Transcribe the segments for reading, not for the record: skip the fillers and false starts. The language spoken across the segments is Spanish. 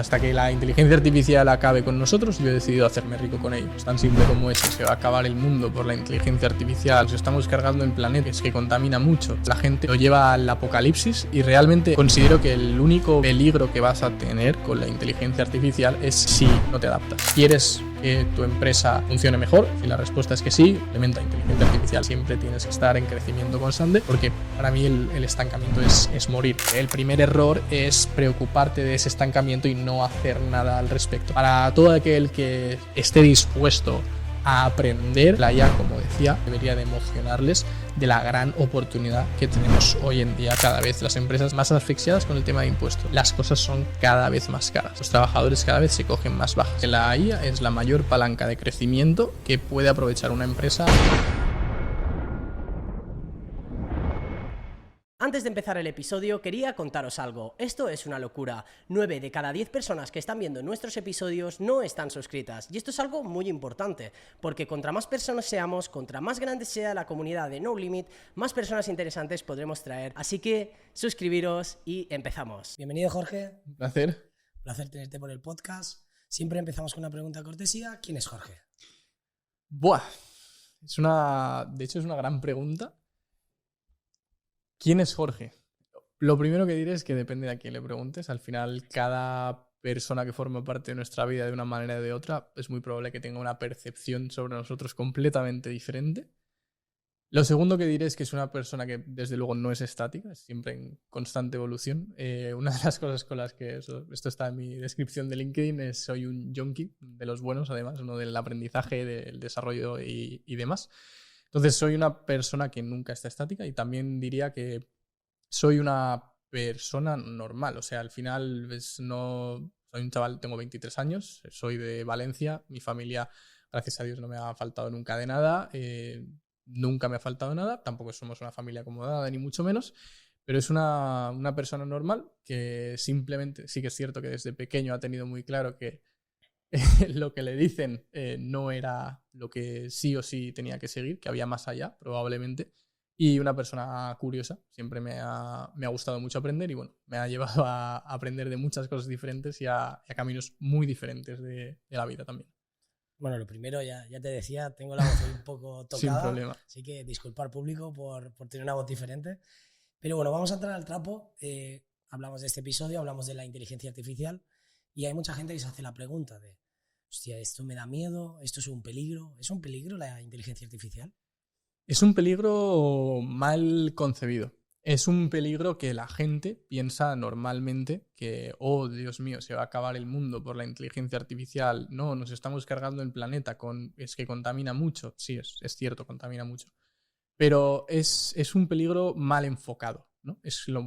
Hasta que la inteligencia artificial acabe con nosotros, yo he decidido hacerme rico con ello. Es tan simple como eso. Se va a acabar el mundo por la inteligencia artificial. Nos estamos cargando en planetas que contamina mucho. La gente lo lleva al apocalipsis y realmente considero que el único peligro que vas a tener con la inteligencia artificial es si no te adaptas. ¿Quieres que tu empresa funcione mejor? Si la respuesta es que sí, implementa inteligencia artificial. Siempre tienes que estar en crecimiento constante, porque para mí el estancamiento es morir. El primer error es preocuparte de ese estancamiento y no hacer nada al respecto. Para todo aquel que esté dispuesto a aprender, la IA, como decía, debería de emocionarles de la gran oportunidad que tenemos hoy en día. Cada vez las empresas más asfixiadas con el tema de impuestos. Las cosas son cada vez más caras. Los trabajadores cada vez se cogen más bajas. La IA es la mayor palanca de crecimiento que puede aprovechar una empresa. Antes de empezar el episodio, quería contaros algo. Esto es una locura. 9 de cada 10 personas que están viendo nuestros episodios no están suscritas. Y esto es algo muy importante, porque contra más personas seamos, contra más grande sea la comunidad de No Limit, más personas interesantes podremos traer. Así que suscribiros y empezamos. Bienvenido, Jorge. Un placer. Placer tenerte por el podcast. Siempre empezamos con una pregunta cortesía. ¿Quién es Jorge? Buah. De hecho, es una gran pregunta. ¿Quién es Jorge? Lo primero que diré es que depende de a quién le preguntes. Al final, cada persona que forma parte de nuestra vida de una manera o de otra es muy probable que tenga una percepción sobre nosotros completamente diferente. Lo segundo que diré es que es una persona que desde luego no es estática, es siempre en constante evolución. Una de las cosas con las que esto está en mi descripción de LinkedIn es soy un junkie de los buenos, además, uno del aprendizaje, del desarrollo y demás. Entonces soy una persona que nunca está estática y también diría que soy una persona normal. O sea, al final no soy un chaval, tengo 23 años, soy de Valencia, mi familia, gracias a Dios, no me ha faltado nunca de nada, nunca me ha faltado nada, tampoco somos una familia acomodada ni mucho menos, pero es una persona normal que simplemente, sí que es cierto que desde pequeño ha tenido muy claro que lo que le dicen no era lo que sí o sí tenía que seguir, que había más allá, probablemente. Y una persona curiosa, siempre me ha gustado mucho aprender y bueno, me ha llevado a aprender de muchas cosas diferentes y a caminos muy diferentes de la vida también. Bueno, lo primero, ya te decía, tengo la voz un poco tocada. Sin problema. Así que disculpar público por tener una voz diferente. Pero bueno, vamos a entrar al trapo. Hablamos de este episodio, hablamos de la inteligencia artificial y hay mucha gente que se hace la pregunta de hostia, esto me da miedo, esto es un peligro. ¿Es un peligro la inteligencia artificial? Es un peligro mal concebido. Es un peligro que la gente piensa normalmente que, oh, Dios mío, se va a acabar el mundo por la inteligencia artificial. No, nos estamos cargando el planeta, es que contamina mucho. Sí, es cierto, contamina mucho. Pero es un peligro mal enfocado, ¿no?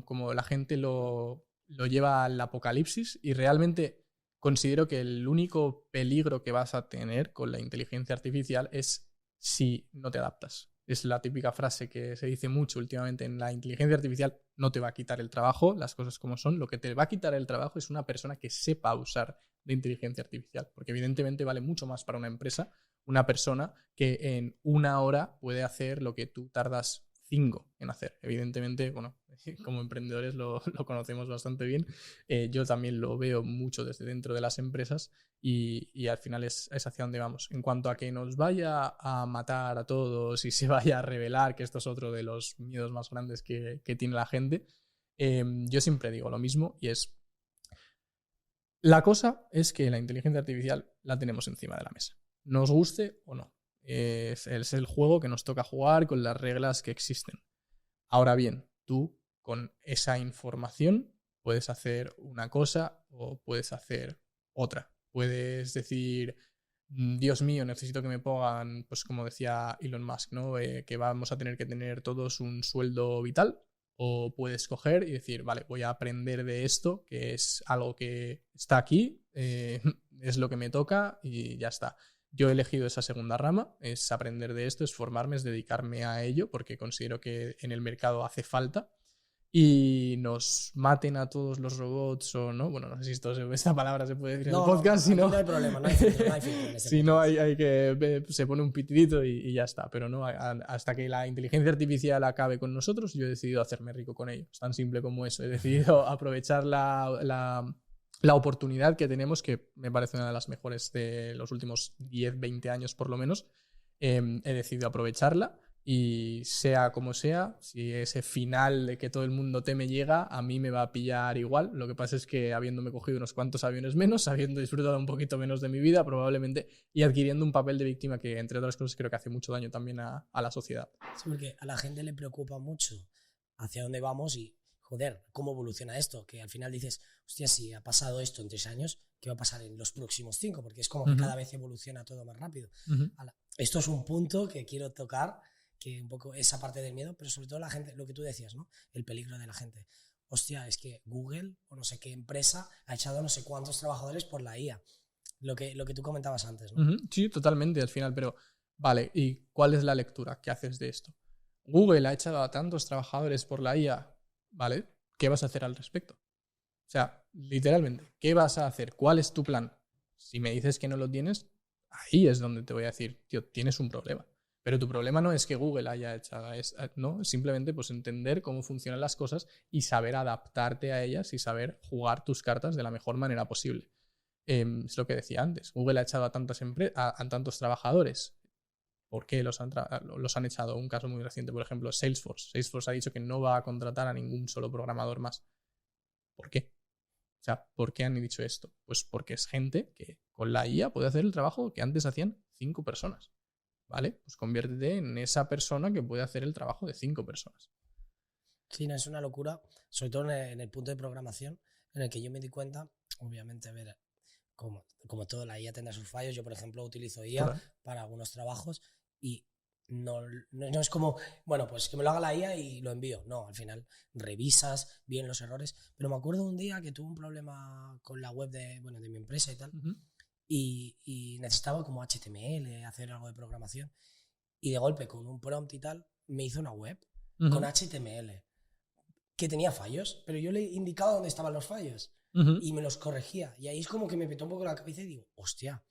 Como la gente lo lleva al apocalipsis y realmente considero que el único peligro que vas a tener con la inteligencia artificial es si no te adaptas. Es la típica frase que se dice mucho últimamente en la inteligencia artificial: no te va a quitar el trabajo, las cosas como son. Lo que te va a quitar el trabajo es una persona que sepa usar la inteligencia artificial, porque evidentemente vale mucho más para una empresa una persona que en una hora puede hacer lo que tú tardas 5 en hacer. Evidentemente, bueno, como emprendedores lo conocemos bastante bien. Yo también lo veo mucho desde dentro de las empresas y al final es hacia donde vamos. En cuanto a que nos vaya a matar a todos y se vaya a revelar, que esto es otro de los miedos más grandes que tiene la gente, yo siempre digo lo mismo y es: la cosa es que la inteligencia artificial la tenemos encima de la mesa, nos guste o no. Es el juego que nos toca jugar con las reglas que existen. Ahora bien, tú con esa información puedes hacer una cosa o puedes hacer otra. Puedes decir: Dios mío, necesito que me pongan, pues como decía Elon Musk, ¿no? Que vamos a tener que tener todos un sueldo vital. O puedes coger y decir: vale, voy a aprender de esto, que es algo que está aquí, es lo que me toca y ya está. Yo he elegido esa segunda rama, es aprender de esto, es formarme, es dedicarme a ello, porque considero que en el mercado hace falta. Y nos maten a todos los robots o no. Bueno, no sé si esta palabra se puede decir en el podcast. No, no hay problema, no hay filtro, no hay filtro en este si no, podcast. hay que se pone un pitidito y ya está. Pero no, hasta que la inteligencia artificial acabe con nosotros, yo he decidido hacerme rico con ello. Es tan simple como eso. He decidido aprovechar la la oportunidad que tenemos, que me parece una de las mejores de los últimos 10, 20 años por lo menos, he decidido aprovecharla. Y sea como sea, si ese final de que todo el mundo teme llega, a mí me va a pillar igual. Lo que pasa es que habiéndome cogido unos cuantos aviones menos, habiendo disfrutado un poquito menos de mi vida probablemente, y adquiriendo un papel de víctima que, entre otras cosas, creo que hace mucho daño también a la sociedad. Sí, porque a la gente le preocupa mucho hacia dónde vamos y, joder, cómo evoluciona esto. Que al final dices, hostia, si ha pasado esto en 3 años, ¿qué va a pasar en los próximos 5? Porque es como que cada vez evoluciona todo más rápido. Esto es un punto que quiero tocar, que un poco esa parte del miedo, pero sobre todo la gente, lo que tú decías, ¿no? El peligro de la gente. Hostia, es que Google o no sé qué empresa ha echado no sé cuántos trabajadores por la IA. Lo que tú comentabas antes, ¿no? Sí, totalmente al final, pero vale, ¿y cuál es la lectura que haces de esto? Google ha echado a tantos trabajadores por la IA, ¿vale? ¿Qué vas a hacer al respecto? O sea, literalmente, ¿qué vas a hacer? ¿Cuál es tu plan? Si me dices que no lo tienes, ahí es donde te voy a decir, tío, tienes un problema. Pero tu problema no es que Google haya echado, no, simplemente pues entender cómo funcionan las cosas y saber adaptarte a ellas y saber jugar tus cartas de la mejor manera posible. Es lo que decía antes. Google ha echado a tantos trabajadores. ¿Por qué los han echado? Un caso muy reciente, por ejemplo, Salesforce. Salesforce ha dicho que no va a contratar a ningún solo programador más. ¿Por qué? O sea, ¿por qué han dicho esto? Pues porque es gente que con la IA puede hacer el trabajo que antes hacían 5 personas. ¿Vale? Pues conviértete en esa persona que puede hacer el trabajo de 5 personas. Sí, no, es una locura, sobre todo en el punto de programación, en el que yo me di cuenta, obviamente, a ver, como todo, la IA tendrá sus fallos. Yo, por ejemplo, utilizo IA Total. para algunos trabajos y no es como, bueno, pues que me lo haga la IA y lo envío. No, al final revisas bien los errores. Pero me acuerdo un día que tuve un problema con la web de mi empresa y tal, y necesitaba como HTML, hacer algo de programación. Y de golpe, con un prompt y tal, me hizo una web con HTML que tenía fallos, pero yo le indicaba dónde estaban los fallos y me los corregía. Y ahí es como que me petó un poco la cabeza y digo, hostia.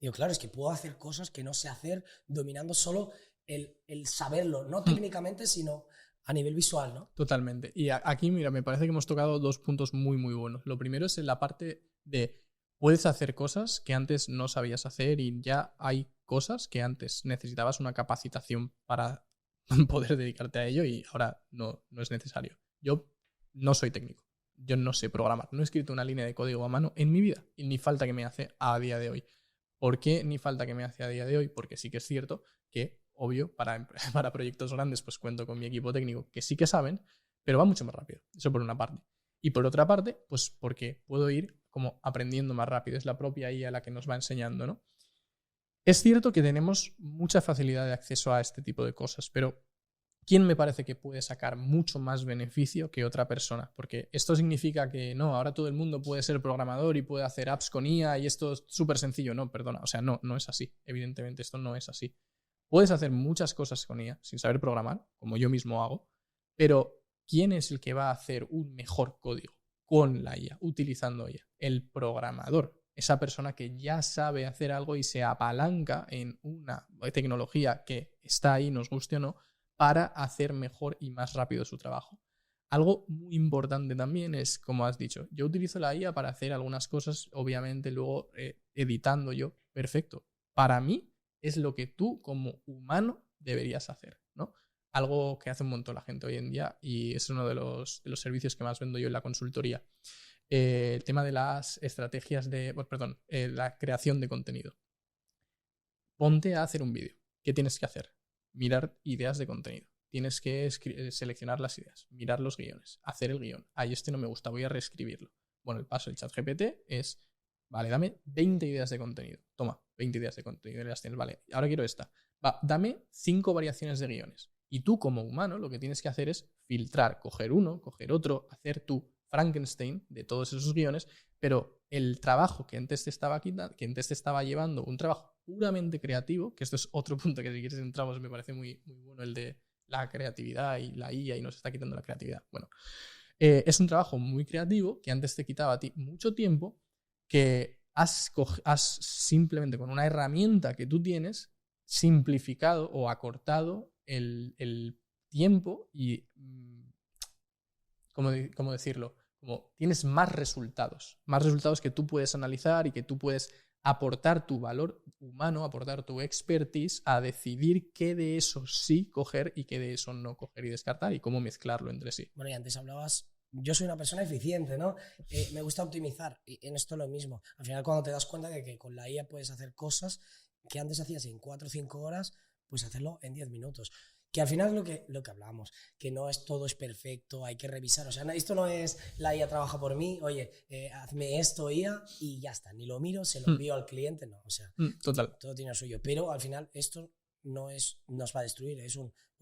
Digo, claro, es que puedo hacer cosas que no sé hacer dominando solo el saberlo, no técnicamente, sino a nivel visual, ¿no? Totalmente. Y aquí, mira, me parece que hemos tocado 2 puntos muy, muy buenos. Lo primero es en la parte de puedes hacer cosas que antes no sabías hacer y ya hay cosas que antes necesitabas una capacitación para poder dedicarte a ello y ahora no es necesario. Yo no soy técnico. Yo no sé programar. No he escrito una línea de código a mano en mi vida y ni falta que me hace a día de hoy. ¿Por qué ni falta que me hace a día de hoy? Porque sí que es cierto que, obvio, para proyectos grandes pues cuento con mi equipo técnico que sí que saben, pero va mucho más rápido. Eso por una parte. Y por otra parte, pues porque puedo ir como aprendiendo más rápido. Es la propia IA la que nos va enseñando, ¿no? Es cierto que tenemos mucha facilidad de acceso a este tipo de cosas, pero ¿quién me parece que puede sacar mucho más beneficio que otra persona? Porque esto significa que no, ahora todo el mundo puede ser programador y puede hacer apps con IA y esto es súper sencillo. No, perdona, o sea, no es así. Evidentemente esto no es así. Puedes hacer muchas cosas con IA sin saber programar, como yo mismo hago, pero ¿quién es el que va a hacer un mejor código con la IA, utilizando IA? El programador. Esa persona que ya sabe hacer algo y se apalanca en una tecnología que está ahí, nos guste o no, para hacer mejor y más rápido su trabajo. Algo muy importante también es, como has dicho, yo utilizo la IA para hacer algunas cosas, obviamente luego editando yo, perfecto. Para mí es lo que tú como humano deberías hacer, ¿no? Algo que hace un montón la gente hoy en día y es uno de los servicios que más vendo yo en la consultoría. El tema de las estrategias de, la creación de contenido. Ponte a hacer un vídeo. ¿Qué tienes que hacer? Mirar ideas de contenido. Tienes que seleccionar las ideas, mirar los guiones, hacer el guión. Ay, este no me gusta, voy a reescribirlo. Bueno, el paso del ChatGPT es, vale, dame 20 ideas de contenido. Toma, 20 ideas de contenido, las tienes, vale, ahora quiero esta. Va, dame 5 variaciones de guiones. Y tú como humano lo que tienes que hacer es filtrar, coger uno, coger otro, hacer tu Frankenstein de todos esos guiones, pero el trabajo que antes te estaba quitando, que antes te estaba llevando, un trabajo puramente creativo, que esto es otro punto que si quieres entramos, me parece muy, muy bueno, el de la creatividad y la IA y nos está quitando la creatividad. Bueno, es un trabajo muy creativo que antes te quitaba a ti mucho tiempo, que has simplemente con una herramienta que tú tienes simplificado o acortado el tiempo y, ¿cómo decirlo? como tienes más resultados que tú puedes analizar y que tú puedes aportar tu valor humano, aportar tu expertise a decidir qué de eso sí coger y qué de eso no coger y descartar y cómo mezclarlo entre sí. Bueno, y antes hablabas, yo soy una persona eficiente, ¿no? Me gusta optimizar y en esto lo mismo. Al final cuando te das cuenta de que con la IA puedes hacer cosas que antes hacías en 4 o 5 horas, pues hacerlo en 10 minutos. Que al final es lo que hablábamos, que no es todo es perfecto, hay que revisar. O sea, esto no es la IA trabaja por mí, oye, hazme esto IA y ya está. Ni lo miro, se lo envío al cliente, no. O sea, total. Todo tiene lo suyo. Pero al final esto no nos va a destruir,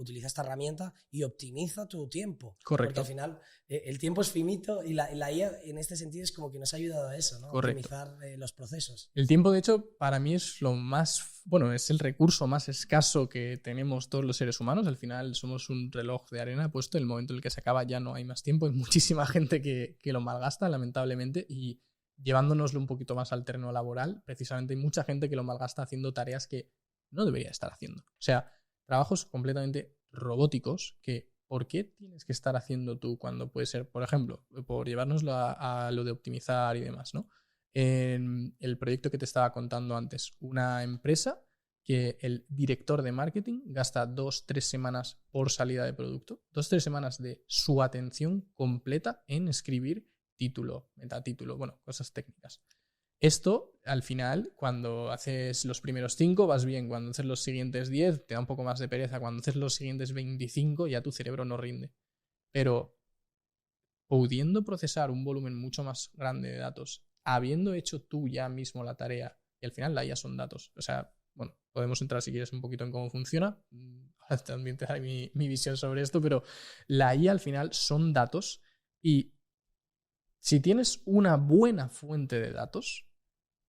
utiliza esta herramienta y optimiza tu tiempo. Correcto. Porque al final el tiempo es finito y la IA en este sentido es como que nos ha ayudado a eso, ¿no? Correcto. Optimizar los procesos. El tiempo, de hecho, para mí es es el recurso más escaso que tenemos todos los seres humanos. Al final somos un reloj de arena puesto, en el momento en el que se acaba ya no hay más tiempo. Hay muchísima gente que lo malgasta, lamentablemente, y llevándonoslo un poquito más al terreno laboral, precisamente hay mucha gente que lo malgasta haciendo tareas que no debería estar haciendo. O sea, trabajos completamente robóticos que ¿por qué tienes que estar haciendo tú cuando puede ser, por ejemplo, por llevárnoslo a lo de optimizar y demás, ¿no? En el proyecto que te estaba contando antes, una empresa que el director de marketing gasta 2-3 semanas por salida de producto, 2-3 semanas de su atención completa en escribir título, metatítulo, bueno, cosas técnicas. Esto, al final, cuando haces los primeros 5 vas bien, cuando haces los siguientes 10 te da un poco más de pereza, cuando haces los siguientes 25 ya tu cerebro no rinde. Pero pudiendo procesar un volumen mucho más grande de datos, habiendo hecho tú ya mismo la tarea, y al final la IA son datos. O sea, bueno, podemos entrar si quieres un poquito en cómo funciona, también te daré mi visión sobre esto, pero la IA al final son datos y si tienes una buena fuente de datos,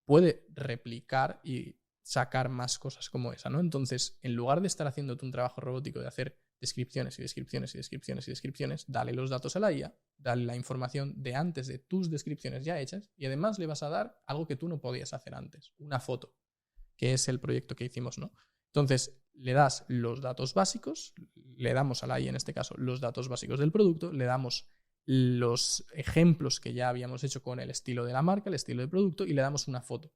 puede replicar y sacar más cosas como esa, ¿no? Entonces, en lugar de estar haciéndote un trabajo robótico de hacer descripciones y descripciones y descripciones y descripciones, dale los datos a la IA, dale la información de antes de tus descripciones ya hechas y además le vas a dar algo que tú no podías hacer antes, una foto, que es el proyecto que hicimos, ¿no? Entonces, le das los datos básicos, le damos a la IA en este caso los datos básicos del producto, le damos los ejemplos que ya habíamos hecho con el estilo de la marca, el estilo del producto y le damos una foto.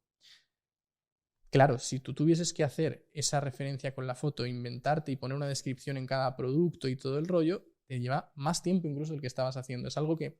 Claro, si tú tuvieses que hacer esa referencia con la foto, inventarte y poner una descripción en cada producto y todo el rollo, te lleva más tiempo incluso del que estabas haciendo. Es algo que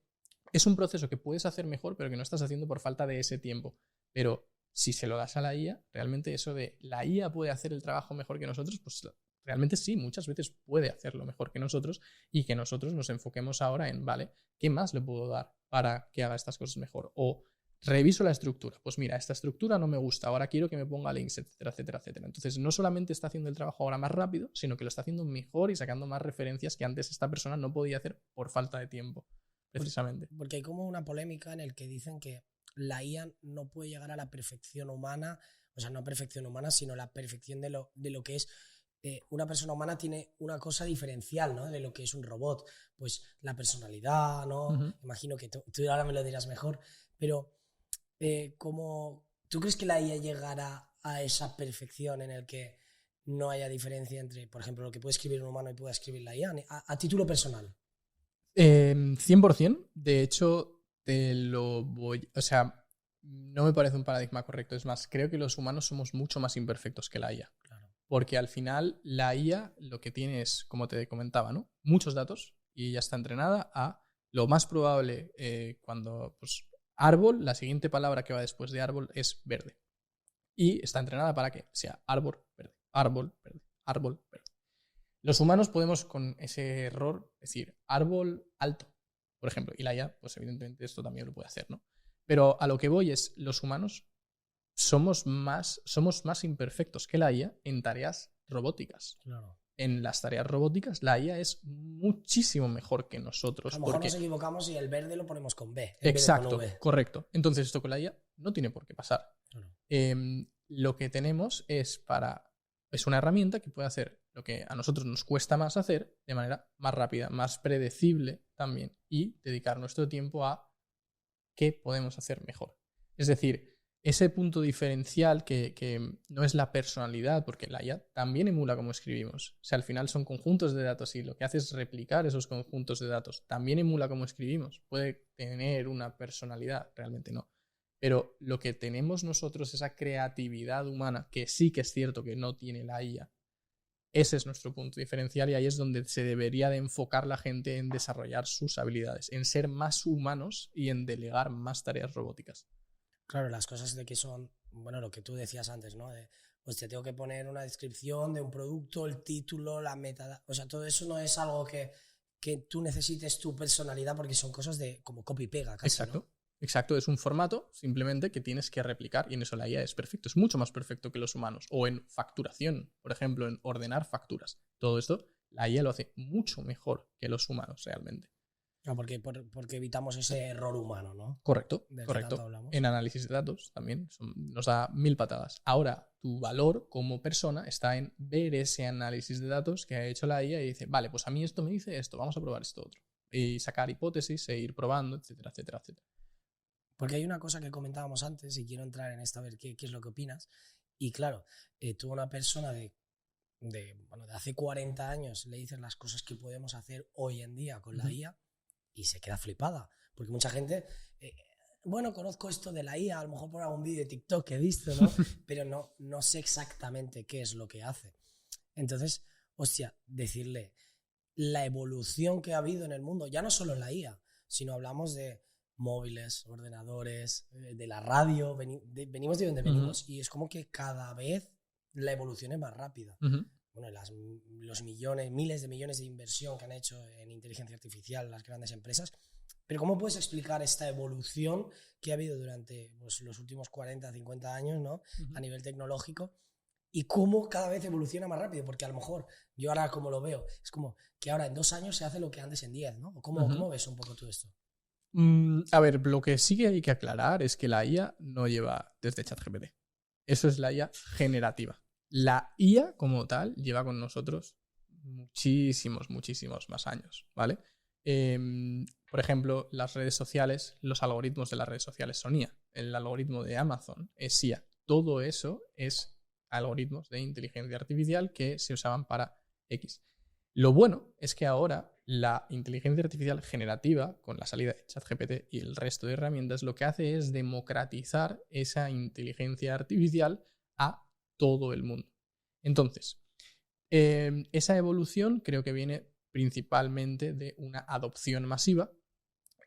es un proceso que puedes hacer mejor, pero que no estás haciendo por falta de ese tiempo. Pero si se lo das a la IA, realmente eso de la IA puede hacer el trabajo mejor que nosotros, pues realmente sí, muchas veces puede hacerlo mejor que nosotros y que nosotros nos enfoquemos ahora en, vale, ¿qué más le puedo dar para que haga estas cosas mejor? O reviso la estructura. Pues mira, esta estructura no me gusta, ahora quiero que me ponga links, etcétera, etcétera, etcétera. Entonces, no solamente está haciendo el trabajo ahora más rápido, sino que lo está haciendo mejor y sacando más referencias que antes esta persona no podía hacer por falta de tiempo, precisamente. Porque hay como una polémica en el que dicen que la IA no puede llegar a la perfección humana, o sea, no perfección humana, sino la perfección de lo que es. Una persona humana tiene una cosa diferencial, ¿no? De lo que es un robot, pues la personalidad, ¿no? Uh-huh. Imagino que tú ahora me lo dirás mejor, pero ¿tú crees que la IA llegará a esa perfección en el que no haya diferencia entre, por ejemplo, lo que puede escribir un humano y pueda escribir la IA a título personal? 100%. De hecho, o sea, no me parece un paradigma correcto. Es más, creo que los humanos somos mucho más imperfectos que la IA. Claro. Porque al final la IA lo que tiene es, como te comentaba, ¿no? Muchos datos y ya está entrenada a lo más probable cuando, pues, árbol, la siguiente palabra que va después de árbol es verde. Y está entrenada para que sea árbol, verde, árbol, verde, árbol, verde. Los humanos podemos con ese error decir árbol alto, por ejemplo, y la IA, pues evidentemente esto también lo puede hacer, ¿no? Pero a lo que voy es, los humanos somos más imperfectos que la IA en tareas robóticas. Claro. En las tareas robóticas la IA es muchísimo mejor que nosotros. A lo mejor nos equivocamos y el verde lo ponemos con B. Exacto, con V. correcto. Entonces esto con la IA no tiene por qué pasar. Claro. Lo que tenemos es una herramienta que puede hacer lo que a nosotros nos cuesta más hacer de manera más rápida, más predecible también y dedicar nuestro tiempo a qué podemos hacer mejor. Es decir, ese punto diferencial que no es la personalidad, porque la IA también emula cómo escribimos. O sea, al final son conjuntos de datos y lo que hace es replicar esos conjuntos de datos. También emula cómo escribimos. Puede tener una personalidad, realmente no. Pero lo que tenemos nosotros, esa creatividad humana, que sí que es cierto que no tiene la IA, ese es nuestro punto diferencial y ahí es donde se debería de enfocar la gente en desarrollar sus habilidades, en ser más humanos y en delegar más tareas robóticas. Claro, las cosas de que son, bueno, lo que tú decías antes, ¿no? Pues te tengo que poner una descripción de un producto, el título, la metadata. O sea, todo eso no es algo que tú necesites tu personalidad porque son cosas de como copy-pega casi, Exacto. ¿no? Exacto, es un formato simplemente que tienes que replicar y en eso la IA es perfecto, es mucho más perfecto que los humanos. O en facturación, por ejemplo, en ordenar facturas. Todo esto, la IA lo hace mucho mejor que los humanos realmente. No, porque evitamos ese error humano, ¿no? Correcto, Del que correcto. tanto hablamos. En análisis de datos también nos da 1000 patadas. Ahora, tu valor como persona está en ver ese análisis de datos que ha hecho la IA y dice, vale, pues a mí esto me dice esto, vamos a probar esto otro. Y sacar hipótesis e ir probando, etcétera, etcétera, etcétera. Porque hay una cosa que comentábamos antes y quiero entrar en esta, a ver qué es lo que opinas. Y claro, tú a una persona de hace 40 años le dices las cosas que podemos hacer hoy en día con la IA y se queda flipada. Porque mucha gente, bueno, conozco esto de la IA, a lo mejor por algún vídeo de TikTok que he visto, ¿no? Pero no sé exactamente qué es lo que hace. Entonces, hostia, decirle la evolución que ha habido en el mundo, ya no solo en la IA, sino hablamos de móviles, ordenadores, de la radio, venimos de donde venimos y es como que cada vez la evolución es más rápida. Bueno, los millones, miles de millones de inversión que han hecho en inteligencia artificial las grandes empresas, pero ¿cómo puedes explicar esta evolución que ha habido durante pues, los últimos 40, 50 años, ¿no? A nivel tecnológico y cómo cada vez evoluciona más rápido? Porque a lo mejor yo ahora como lo veo, es como que ahora en 2 años se hace lo que antes en 10, ¿no? ¿Cómo ves un poco todo esto? A ver, lo que sí que hay que aclarar es que la IA no lleva desde ChatGPT. Eso es la IA generativa. La IA como tal lleva con nosotros muchísimos más años, ¿vale? Por ejemplo, las redes sociales, los algoritmos de las redes sociales son IA. El algoritmo de Amazon es IA. Todo eso es algoritmos de inteligencia artificial que se usaban para X. Lo bueno es que ahora la inteligencia artificial generativa, con la salida de ChatGPT y el resto de herramientas, lo que hace es democratizar esa inteligencia artificial a todo el mundo. Entonces, esa evolución creo que viene principalmente de una adopción masiva.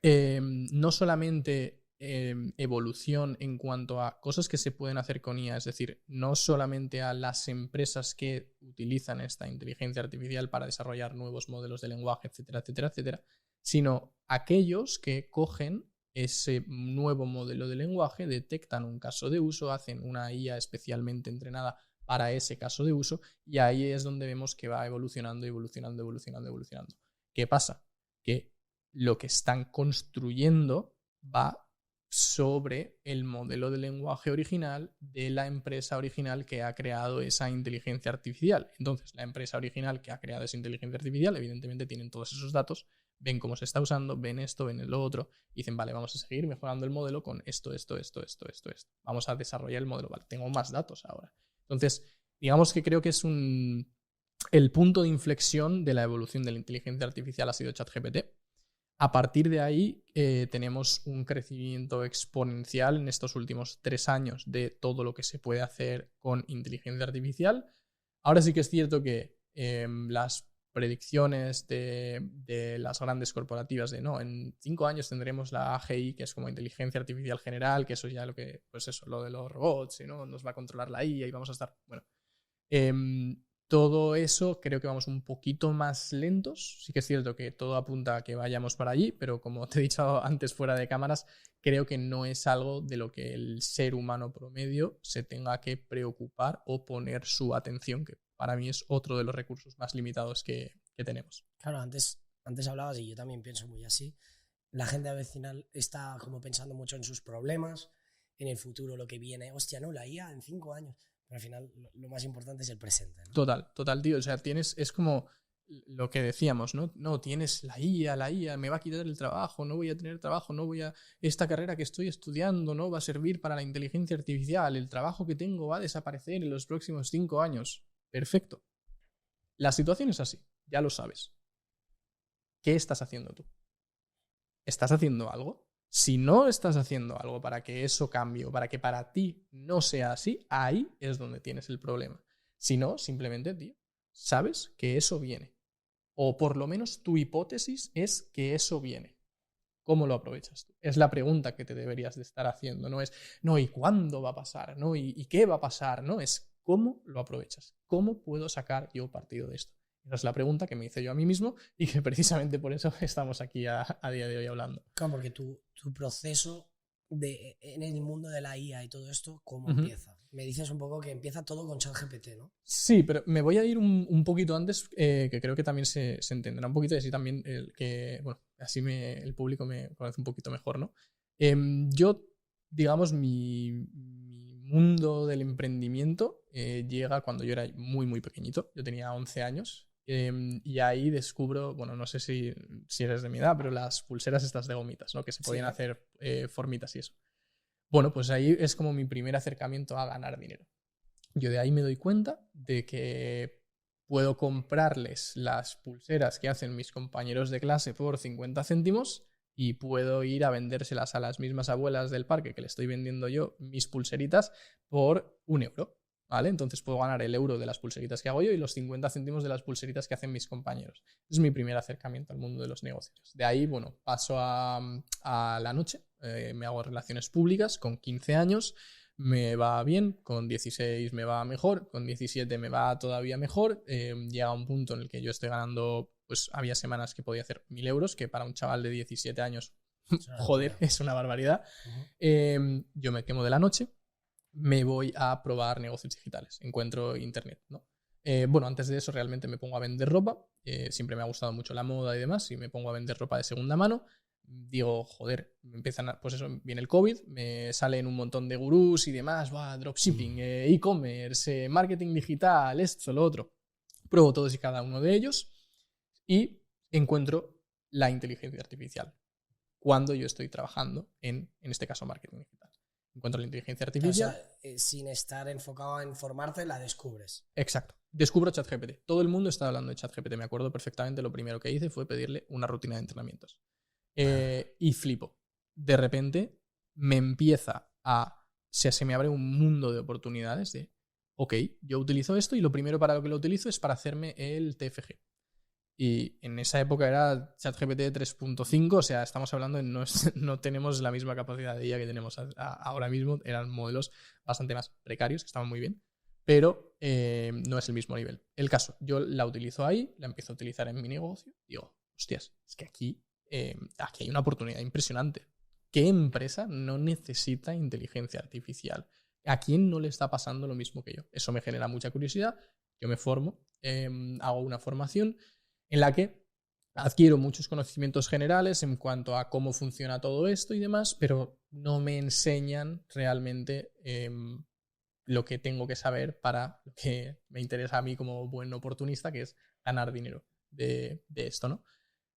No solamente evolución en cuanto a cosas que se pueden hacer con IA, es decir, no solamente a las empresas que utilizan esta inteligencia artificial para desarrollar nuevos modelos de lenguaje, etcétera, etcétera, etcétera, sino aquellos que cogen ese nuevo modelo de lenguaje, detectan un caso de uso, hacen una IA especialmente entrenada para ese caso de uso y ahí es donde vemos que va evolucionando. ¿Qué pasa? Que lo que están construyendo va sobre el modelo de lenguaje original de la empresa original que ha creado esa inteligencia artificial. Entonces, la empresa original que ha creado esa inteligencia artificial, evidentemente tienen todos esos datos, ven cómo se está usando, ven esto, ven lo otro, y dicen, vale, vamos a seguir mejorando el modelo con esto. Vamos a desarrollar el modelo, vale, tengo más datos ahora. Entonces, digamos que creo que es el punto de inflexión de la evolución de la inteligencia artificial ha sido ChatGPT. A partir de ahí tenemos un crecimiento exponencial en estos últimos 3 años de todo lo que se puede hacer con inteligencia artificial. Ahora sí que es cierto que las predicciones de las grandes corporativas de no, en 5 años tendremos la AGI, que es como inteligencia artificial general, que eso ya lo que, pues eso, lo de los robots, ¿no? Nos va a controlar la IA y vamos a estar, bueno. Todo eso creo que vamos un poquito más lentos. Sí que es cierto que todo apunta a que vayamos para allí, pero como te he dicho antes fuera de cámaras, creo que no es algo de lo que el ser humano promedio se tenga que preocupar o poner su atención, que para mí es otro de los recursos más limitados que tenemos. Claro, antes hablabas y yo también pienso muy así. La gente al final está como pensando mucho en sus problemas, en el futuro, lo que viene. Hostia, no, la IA en 5 años. Pero al final lo más importante es el presente, ¿no? Total, tío. O sea, es como lo que decíamos, ¿no? No, tienes la IA me va a quitar el trabajo, no voy a tener trabajo, esta carrera que estoy estudiando no va a servir para la inteligencia artificial, el trabajo que tengo va a desaparecer en los próximos 5 años. Perfecto. La situación es así, ya lo sabes. ¿Qué estás haciendo tú? ¿Estás haciendo algo? Si no estás haciendo algo para que eso cambie o para que para ti no sea así, ahí es donde tienes el problema. Si no, simplemente, tío, sabes que eso viene. O por lo menos tu hipótesis es que eso viene. ¿Cómo lo aprovechas tú? Es la pregunta que te deberías de estar haciendo. No es, no, ¿y cuándo va a pasar? ¿No? ¿Y qué va a pasar? No, es cómo lo aprovechas. ¿Cómo puedo sacar yo partido de esto? Esa es la pregunta que me hice yo a mí mismo y que precisamente por eso estamos aquí a día de hoy hablando. Claro, porque tu proceso en el mundo de la IA y todo esto, ¿cómo empieza? Me dices un poco que empieza todo con ChatGPT, ¿no? Sí, pero me voy a ir un poquito antes, que creo que también se entenderá un poquito y así también así el público me conoce un poquito mejor, ¿no? Yo, digamos, mi mundo del emprendimiento llega cuando yo era muy, muy pequeñito. Yo tenía 11 años y ahí descubro, bueno, no sé si eres de mi edad, pero las pulseras estas de gomitas, ¿no? Que se podían hacer formitas y eso. Bueno, pues ahí es como mi primer acercamiento a ganar dinero. Yo de ahí me doy cuenta de que puedo comprarles las pulseras que hacen mis compañeros de clase por 50 céntimos y puedo ir a vendérselas a las mismas abuelas del parque que le estoy vendiendo yo mis pulseritas por 1 euro, ¿vale? Entonces puedo ganar el euro de las pulseritas que hago yo y los 50 céntimos de las pulseritas que hacen mis compañeros. Es mi primer acercamiento al mundo de los negocios. De ahí, bueno, paso a la noche, me hago relaciones públicas con 15 años. Me va bien, con 16 me va mejor, con 17 me va todavía mejor. Llega un punto en el que yo estoy ganando, pues había semanas que podía hacer 1.000 euros, que para un chaval de 17 años, joder, es una barbaridad. Yo me quemo de la noche, me voy a probar negocios digitales, encuentro internet, ¿no? Bueno, antes de eso realmente me pongo a vender ropa, siempre me ha gustado mucho la moda y demás, y me pongo a vender ropa de segunda mano. Digo, joder, pues eso, viene el COVID, me salen un montón de gurús y demás, dropshipping, e-commerce, marketing digital, esto, lo otro. Pruebo todos y cada uno de ellos y encuentro la inteligencia artificial cuando yo estoy trabajando en este caso, marketing digital. Encuentro la inteligencia artificial. O sea, sin estar enfocado en formarte, la descubres. Exacto. Descubro ChatGPT. Todo el mundo está hablando de ChatGPT. Me acuerdo perfectamente, lo primero que hice fue pedirle una rutina de entrenamientos. Y flipo. De repente se me abre un mundo de oportunidades de, ok, yo utilizo esto y lo primero para lo que lo utilizo es para hacerme el TFG. Y en esa época era ChatGPT 3.5, o sea, estamos hablando de no tenemos la misma capacidad de IA que tenemos ahora mismo, eran modelos bastante más precarios, que estaban muy bien, pero no es el mismo nivel. El caso, yo la utilizo ahí, la empiezo a utilizar en mi negocio, digo, hostias, es que aquí hay una oportunidad impresionante. ¿Qué empresa no necesita inteligencia artificial? ¿A quién no le está pasando lo mismo que yo? Eso me genera mucha curiosidad, yo me formo, hago una formación en la que adquiero muchos conocimientos generales en cuanto a cómo funciona todo esto y demás, pero no me enseñan realmente lo que tengo que saber para lo que me interesa a mí como buen oportunista, que es ganar dinero de esto, ¿no?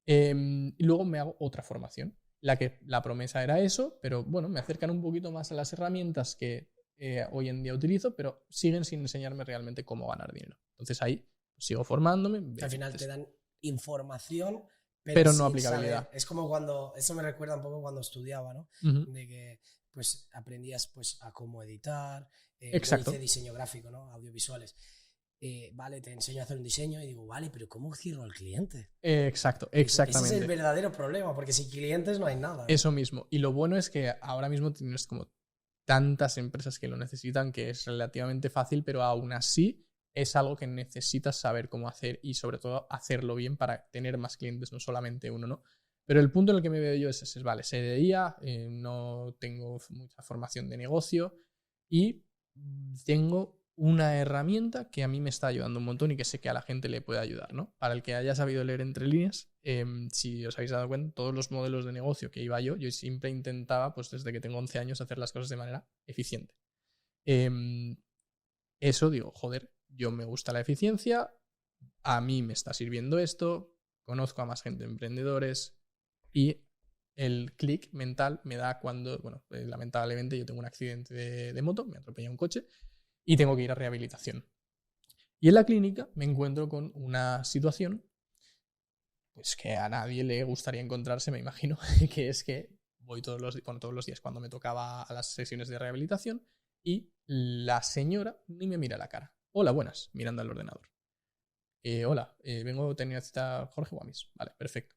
Y luego me hago otra formación, la promesa era eso, pero bueno, me acercan un poquito más a las herramientas que hoy en día utilizo, pero siguen sin enseñarme realmente cómo ganar dinero. Entonces ahí sigo formándome. Al final te dan información, pero no aplicabilidad. Saber. Es como cuando, eso me recuerda un poco cuando estudiaba, ¿no? De que pues aprendías pues a cómo editar, Exacto. yo hice diseño gráfico, ¿no? Audiovisuales. Vale, te enseño a hacer un diseño y digo, vale, pero ¿cómo cierro al cliente? Exactamente. Ese es el verdadero problema, porque sin clientes no hay nada, ¿no? Eso mismo. Y lo bueno es que ahora mismo tienes como tantas empresas que lo necesitan que es relativamente fácil, pero aún así es algo que necesitas saber cómo hacer y sobre todo hacerlo bien para tener más clientes, no solamente uno, ¿no? Pero el punto en el que me veo yo es vale, sé de IA, no tengo mucha formación de negocio y tengo una herramienta que a mí me está ayudando un montón y que sé que a la gente le puede ayudar, ¿no? Para el que haya sabido leer entre líneas, si os habéis dado cuenta, todos los modelos de negocio que iba yo siempre intentaba, pues desde que tengo 11 años, hacer las cosas de manera eficiente. Eso digo, joder, yo me gusta la eficiencia, a mí me está sirviendo esto, conozco a más gente emprendedores y el clic mental me da cuando, bueno, lamentablemente yo tengo un accidente de moto, me atropella un coche y tengo que ir a rehabilitación. Y en la clínica me encuentro con una situación pues que a nadie le gustaría encontrarse, me imagino, que es que voy todos los días cuando me tocaba a las sesiones de rehabilitación y la señora ni me mira la cara. Hola, buenas, mirando al ordenador. Hola, vengo a tener una cita Jorge Guamis. Vale, perfecto.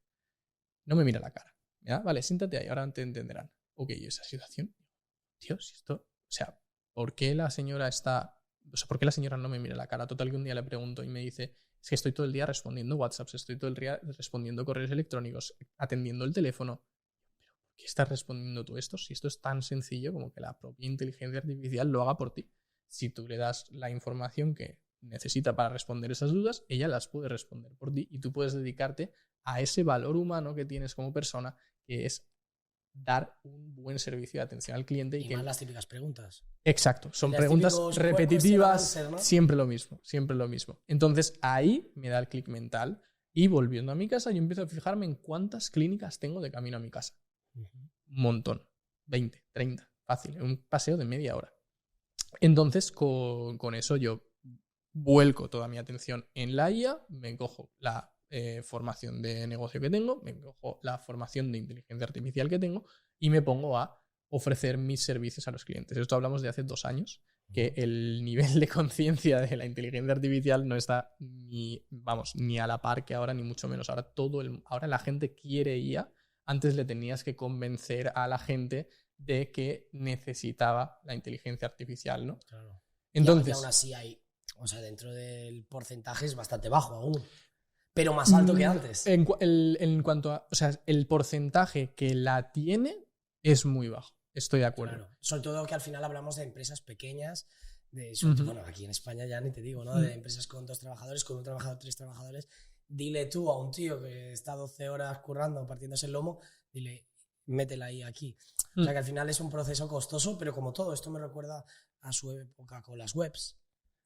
No me mira la cara. ¿Ya? Vale, siéntate ahí, ahora te entenderán. Ok, esa situación. Tío, si esto. O sea, ¿por qué la señora está. O sea, ¿por qué la señora no me mira la cara? Total, que un día le pregunto y me dice: es que estoy todo el día respondiendo WhatsApps, estoy todo el día respondiendo correos electrónicos, atendiendo el teléfono. ¿Pero por qué estás respondiendo tú esto? Si esto es tan sencillo como que la propia inteligencia artificial lo haga por ti. Si tú le das la información que necesita para responder esas dudas, ella las puede responder por ti y tú puedes dedicarte a ese valor humano que tienes como persona, que es dar un buen servicio de atención al cliente. Y más las típicas preguntas. Exacto, son preguntas repetitivas, answer, ¿no? Siempre lo mismo. Entonces ahí me da el clic mental y volviendo a mi casa yo empiezo a fijarme en cuántas clínicas tengo de camino a mi casa. Un montón, 20, 30, fácil, un paseo de media hora. Entonces con eso yo vuelco toda mi atención en la IA, me cojo la formación de negocio que tengo, me cojo la formación de inteligencia artificial que tengo y me pongo a ofrecer mis servicios a los clientes. Esto hablamos de hace 2 años, que el nivel de conciencia de la inteligencia artificial no está ni a la par que ahora, ni mucho menos. Ahora la gente quiere IA. Antes le tenías que convencer a la gente de que necesitaba la inteligencia artificial, ¿no? Claro. Entonces, y aún así hay, o sea, dentro del porcentaje es bastante bajo aún, pero más alto que antes. En cuanto a, o sea, el porcentaje que la tiene es muy bajo. Estoy de acuerdo. Claro. Sobre todo que al final hablamos de empresas pequeñas, bueno, aquí en España ya ni te digo, ¿no? De empresas con 2 trabajadores, con 1 trabajador, 3 trabajadores. Dile tú a un tío que está 12 horas currando, partiéndose el lomo, dile, métela ahí aquí. O sea que al final es un proceso costoso, pero como todo, esto me recuerda a su época con las webs.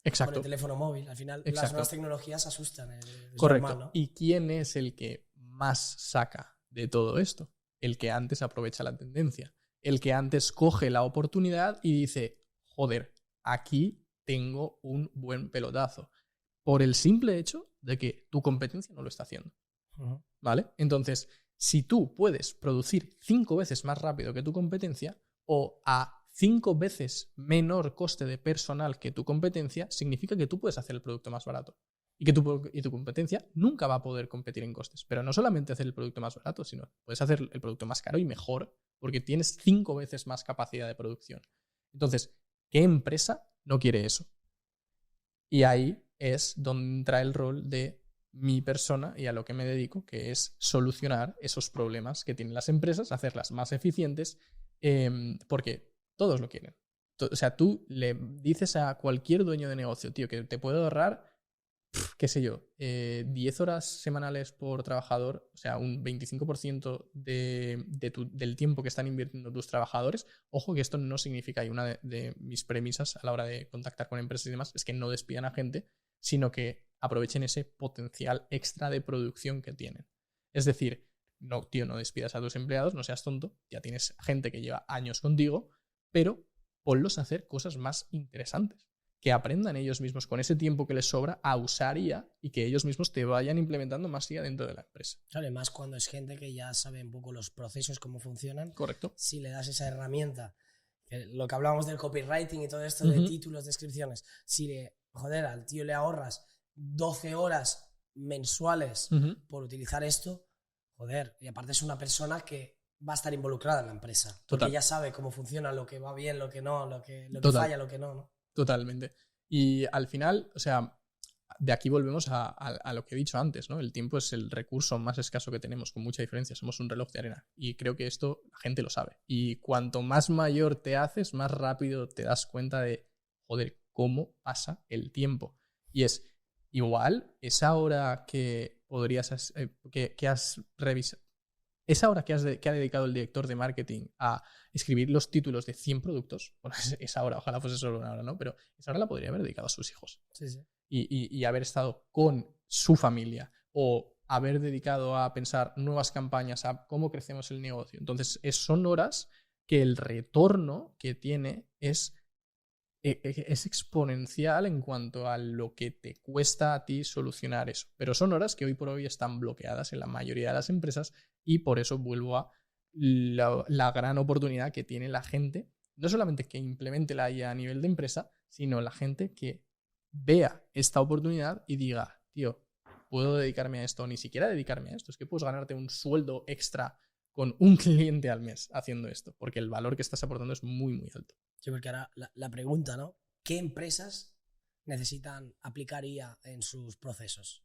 Exacto. Con el teléfono móvil. Al final las nuevas tecnologías asustan. Correcto. Normal, ¿no? ¿Y quién es el que más saca de todo esto? El que antes aprovecha la tendencia. El que antes coge la oportunidad y dice, joder, aquí tengo un buen pelotazo. Por el simple hecho de que tu competencia no lo está haciendo. ¿Vale? Entonces, si tú puedes producir 5 veces más rápido que tu competencia o a 5 veces menor coste de personal que tu competencia, significa que tú puedes hacer el producto más barato. Y que tu competencia nunca va a poder competir en costes. Pero no solamente hacer el producto más barato, sino puedes hacer el producto más caro y mejor, porque tienes 5 veces más capacidad de producción. Entonces, ¿qué empresa no quiere eso? Y ahí es donde entra el rol de mi persona y a lo que me dedico, que es solucionar esos problemas que tienen las empresas, hacerlas más eficientes, porque todos lo quieren. O sea, tú le dices a cualquier dueño de negocio, tío, que te puede ahorrar, qué sé yo, 10 horas semanales por trabajador, o sea, un 25% del tiempo que están invirtiendo tus trabajadores. Ojo que esto no significa, y una de mis premisas a la hora de contactar con empresas y demás, es que no despidan a gente, sino que aprovechen ese potencial extra de producción que tienen. Es decir, no, tío, no despidas a tus empleados, no seas tonto, ya tienes gente que lleva años contigo, pero ponlos a hacer cosas más interesantes. Que aprendan ellos mismos con ese tiempo que les sobra a usar IA y que ellos mismos te vayan implementando más IA dentro de la empresa. Claro, además cuando es gente que ya sabe un poco los procesos, cómo funcionan. Correcto. Si le das esa herramienta, lo que hablábamos del copywriting y todo esto de títulos, descripciones, si al tío le ahorras 12 horas mensuales por utilizar esto, y aparte es una persona que va a estar involucrada en la empresa. Porque ya sabe cómo funciona, lo que va bien, lo que no, lo que falla, lo que no. Totalmente. Y al final, o sea, de aquí volvemos a lo que he dicho antes, ¿no? El tiempo es el recurso más escaso que tenemos, con mucha diferencia. Somos un reloj de arena. Y creo que esto la gente lo sabe. Y cuanto más mayor te haces, más rápido te das cuenta de, joder, cómo pasa el tiempo. Y es igual esa hora que podrías, que has revisado, esa hora que ha dedicado el director de marketing a escribir los títulos de 100 productos, bueno, esa hora, ojalá fuese solo una hora, ¿no? Pero esa hora la podría haber dedicado a sus hijos. Sí, sí. Y haber estado con su familia o haber dedicado a pensar nuevas campañas, a cómo crecemos el negocio. Entonces, son horas que el retorno que tiene es exponencial en cuanto a lo que te cuesta a ti solucionar eso. Pero son horas que hoy por hoy están bloqueadas en la mayoría de las empresas y por eso vuelvo a la gran oportunidad que tiene la gente, no solamente que implemente la IA a nivel de empresa, sino la gente que vea esta oportunidad y diga, tío, puedo dedicarme a esto, o ni siquiera dedicarme a esto, es que puedes ganarte un sueldo extra con un cliente al mes haciendo esto, porque el valor que estás aportando es muy, muy alto. Sí, porque ahora la pregunta, ¿no? ¿Qué empresas necesitan aplicar IA en sus procesos?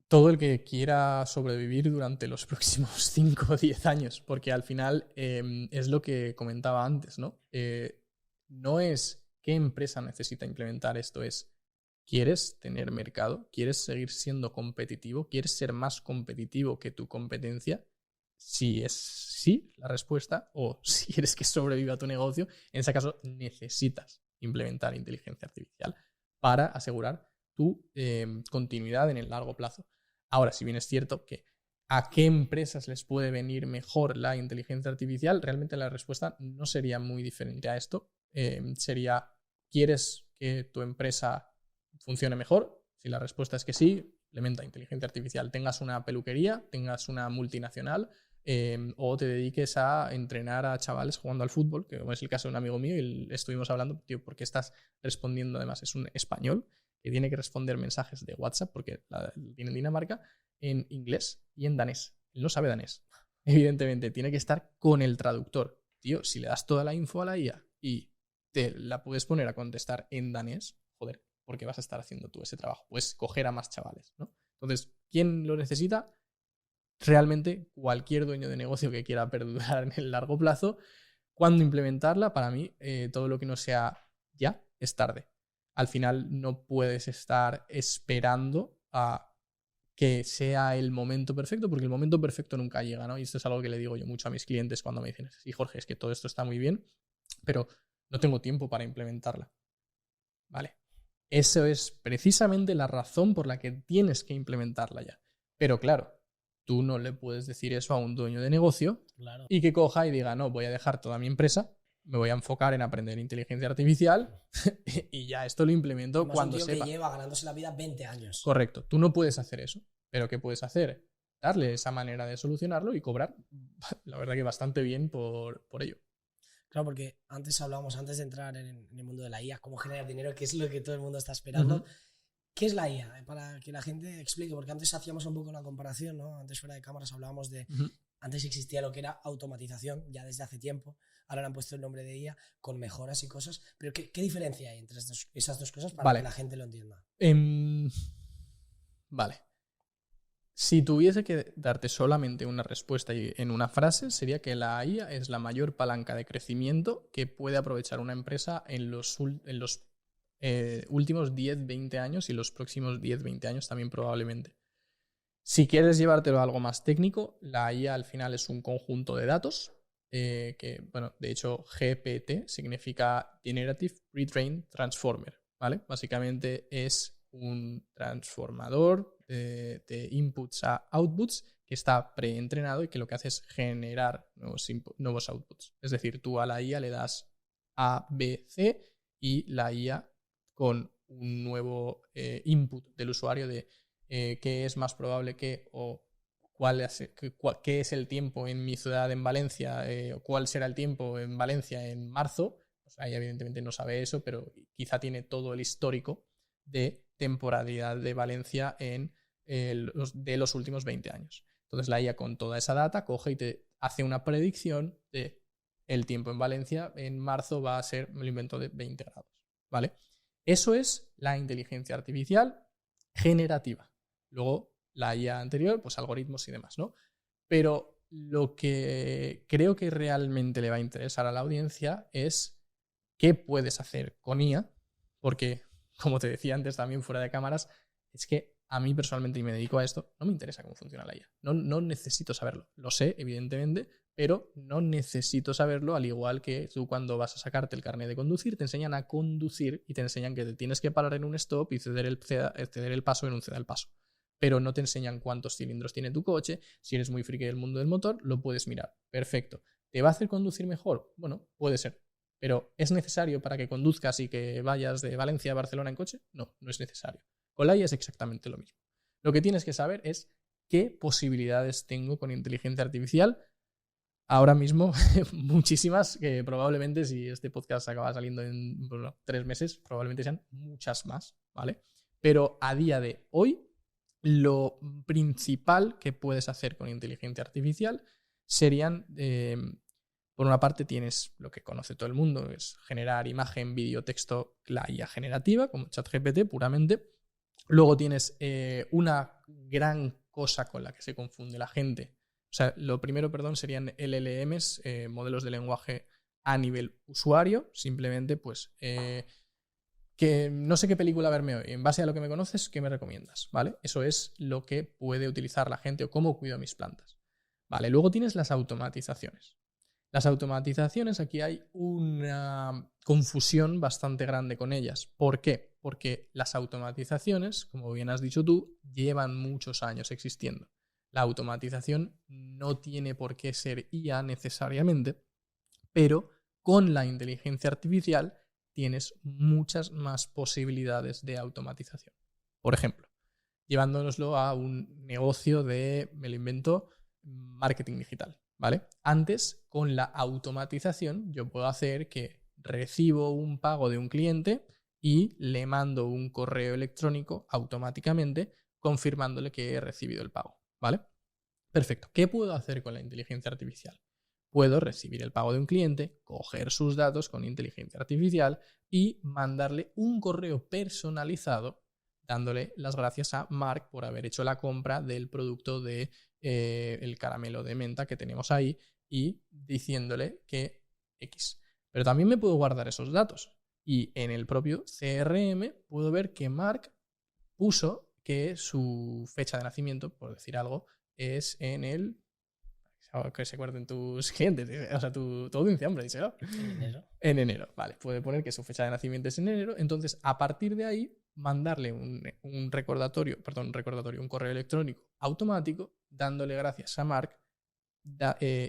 Todo el que quiera sobrevivir durante los próximos 5 o 10 años, porque al final es lo que comentaba antes, ¿no? No es qué empresa necesita implementar esto, es ¿quieres tener mercado? ¿Quieres seguir siendo competitivo? ¿Quieres ser más competitivo que tu competencia? Si es sí la respuesta, o si quieres que sobreviva tu negocio, en ese caso necesitas implementar inteligencia artificial para asegurar tu continuidad en el largo plazo. Ahora, si bien es cierto que a qué empresas les puede venir mejor la inteligencia artificial, realmente la respuesta no sería muy diferente a esto. Sería, ¿quieres que tu empresa funcione mejor? Si la respuesta es que sí, implementa inteligencia artificial. Tengas una peluquería, tengas una multinacional o te dediques a entrenar a chavales jugando al fútbol, que es el caso de un amigo mío y estuvimos hablando, tío, ¿por qué estás respondiendo? Además, es un español que tiene que responder mensajes de WhatsApp, porque tiene en Dinamarca, en inglés y en danés. Él no sabe danés. Evidentemente, tiene que estar con el traductor. Tío, si le das toda la info a la IA y te la puedes poner a contestar en danés, joder, porque vas a estar haciendo tú ese trabajo. Puedes coger a más chavales, ¿no? Entonces, ¿quién lo necesita? Realmente cualquier dueño de negocio que quiera perdurar en el largo plazo. ¿Cuándo implementarla? Para mí, todo lo que no sea ya es tarde. Al final no puedes estar esperando a que sea el momento perfecto, porque el momento perfecto nunca llega, ¿no? Y esto es algo que le digo yo mucho a mis clientes cuando me dicen, sí, Jorge, es que todo esto está muy bien, pero no tengo tiempo para implementarla. Vale. Eso es precisamente la razón por la que tienes que implementarla ya. Pero claro, tú no le puedes decir eso a un dueño de negocio, claro, y que coja y diga, no, voy a dejar toda mi empresa, me voy a enfocar en aprender inteligencia artificial y ya esto lo implemento cuando un tío sepa. Que lleva ganándose la vida 20 años. Correcto, tú no puedes hacer eso, pero ¿qué puedes hacer? Darle esa manera de solucionarlo y cobrar, la verdad que bastante bien por ello. Claro, porque antes hablábamos, antes de entrar en el mundo de la IA, cómo generar dinero, que es lo que todo el mundo está esperando. ¿Qué es la IA? Para que la gente explique, porque antes hacíamos un poco una comparación, ¿no? Antes fuera de cámaras hablábamos de... Antes existía lo que era automatización, ya desde hace tiempo. Ahora le han puesto el nombre de IA con mejoras y cosas. Pero ¿qué diferencia hay entre esas dos cosas para que la gente lo entienda? Vale. Si tuviese que darte solamente una respuesta en una frase, sería que la IA es la mayor palanca de crecimiento que puede aprovechar una empresa en los últimos 10-20 años y los próximos 10-20 años también probablemente. Si quieres llevártelo a algo más técnico, la IA al final es un conjunto de datos que, bueno, de hecho GPT significa Generative Pre-trained Transformer, ¿vale? Básicamente es un transformador de inputs a outputs que está preentrenado y que lo que hace es generar nuevos outputs. Es decir, tú a la IA le das A, B, C y la IA con un nuevo input del usuario de qué es más probable que o qué es el tiempo en mi ciudad en Valencia o cuál será el tiempo en Valencia en marzo. Pues ahí evidentemente no sabe eso, pero quizá tiene todo el histórico de temporalidad de Valencia de los últimos 20 años. Entonces la IA con toda esa data coge y te hace una predicción de el tiempo en Valencia en marzo va a ser, me lo invento, de 20 grados, ¿vale? Eso es la inteligencia artificial generativa. Luego la IA anterior, pues algoritmos y demás, ¿no? Pero lo que creo que realmente le va a interesar a la audiencia es qué puedes hacer con IA, porque, como te decía antes también fuera de cámaras, es que a mí personalmente, y me dedico a esto, no me interesa cómo funciona la IA. No necesito saberlo. Lo sé, evidentemente, pero no necesito saberlo, al igual que tú cuando vas a sacarte el carnet de conducir, te enseñan a conducir y te enseñan que te tienes que parar en un stop y ceder el paso en un ceda al paso. Pero no te enseñan cuántos cilindros tiene tu coche. Si eres muy friki del mundo del motor, lo puedes mirar. Perfecto. ¿Te va a hacer conducir mejor? Bueno, puede ser. ¿Pero es necesario para que conduzcas y que vayas de Valencia a Barcelona en coche? No, no es necesario. Con la IA es exactamente lo mismo. Lo que tienes que saber es qué posibilidades tengo con inteligencia artificial. Ahora mismo, muchísimas, que probablemente si este podcast acaba saliendo en 3 meses, probablemente sean muchas más, ¿vale? Pero a día de hoy, lo principal que puedes hacer con inteligencia artificial serían, por una parte tienes lo que conoce todo el mundo, es generar imagen, vídeo, texto, la IA generativa, como ChatGPT puramente. Luego tienes una gran cosa con la que se confunde la gente. O sea, lo primero, serían LLMs, modelos de lenguaje a nivel usuario. Simplemente, pues, que no sé qué película verme hoy. En base a lo que me conoces, ¿qué me recomiendas? ¿Vale? Eso es lo que puede utilizar la gente o cómo cuido mis plantas. Vale, luego tienes las automatizaciones. Las automatizaciones, aquí hay una confusión bastante grande con ellas. ¿Por qué? Porque las automatizaciones, como bien has dicho tú, llevan muchos años existiendo. La automatización no tiene por qué ser IA necesariamente, pero con la inteligencia artificial tienes muchas más posibilidades de automatización. Por ejemplo, llevándonoslo a un negocio de, me lo invento, marketing digital, ¿vale? Antes, con la automatización, yo puedo hacer que recibo un pago de un cliente y le mando un correo electrónico automáticamente confirmándole que he recibido el pago, ¿vale? Perfecto. ¿Qué puedo hacer con la inteligencia artificial? Puedo recibir el pago de un cliente, coger sus datos con inteligencia artificial y mandarle un correo personalizado dándole las gracias a Mark por haber hecho la compra del producto de el caramelo de menta que tenemos ahí y diciéndole que X. Pero también me puedo guardar esos datos y en el propio CRM puedo ver que Mark puso que su fecha de nacimiento, por decir algo, es en el... que se acuerden tus clientes, o sea, tu audiencia, hombre, díselo. En enero. En enero, vale. Puede poner que su fecha de nacimiento es en enero. Entonces, a partir de ahí, mandarle un recordatorio, un correo electrónico automático, dándole gracias a Mark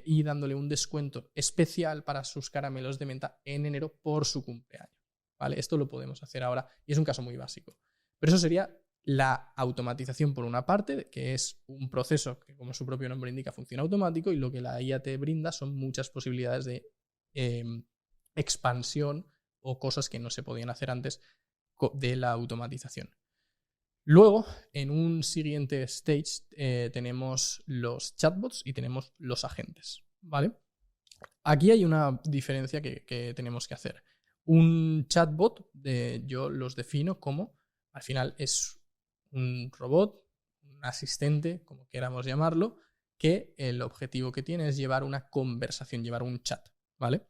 y dándole un descuento especial para sus caramelos de menta en enero por su cumpleaños. ¿Vale? Esto lo podemos hacer ahora y es un caso muy básico. Pero eso sería la automatización por una parte, que es un proceso que, como su propio nombre indica, funciona automático, y lo que la IA te brinda son muchas posibilidades de expansión o cosas que no se podían hacer antes de la automatización. Luego, en un siguiente stage, tenemos los chatbots y tenemos los agentes, ¿vale? Aquí hay una diferencia que tenemos que hacer. Un chatbot, yo los defino como, al final es un robot, un asistente, como queramos llamarlo, que el objetivo que tiene es llevar una conversación, llevar un chat, ¿vale?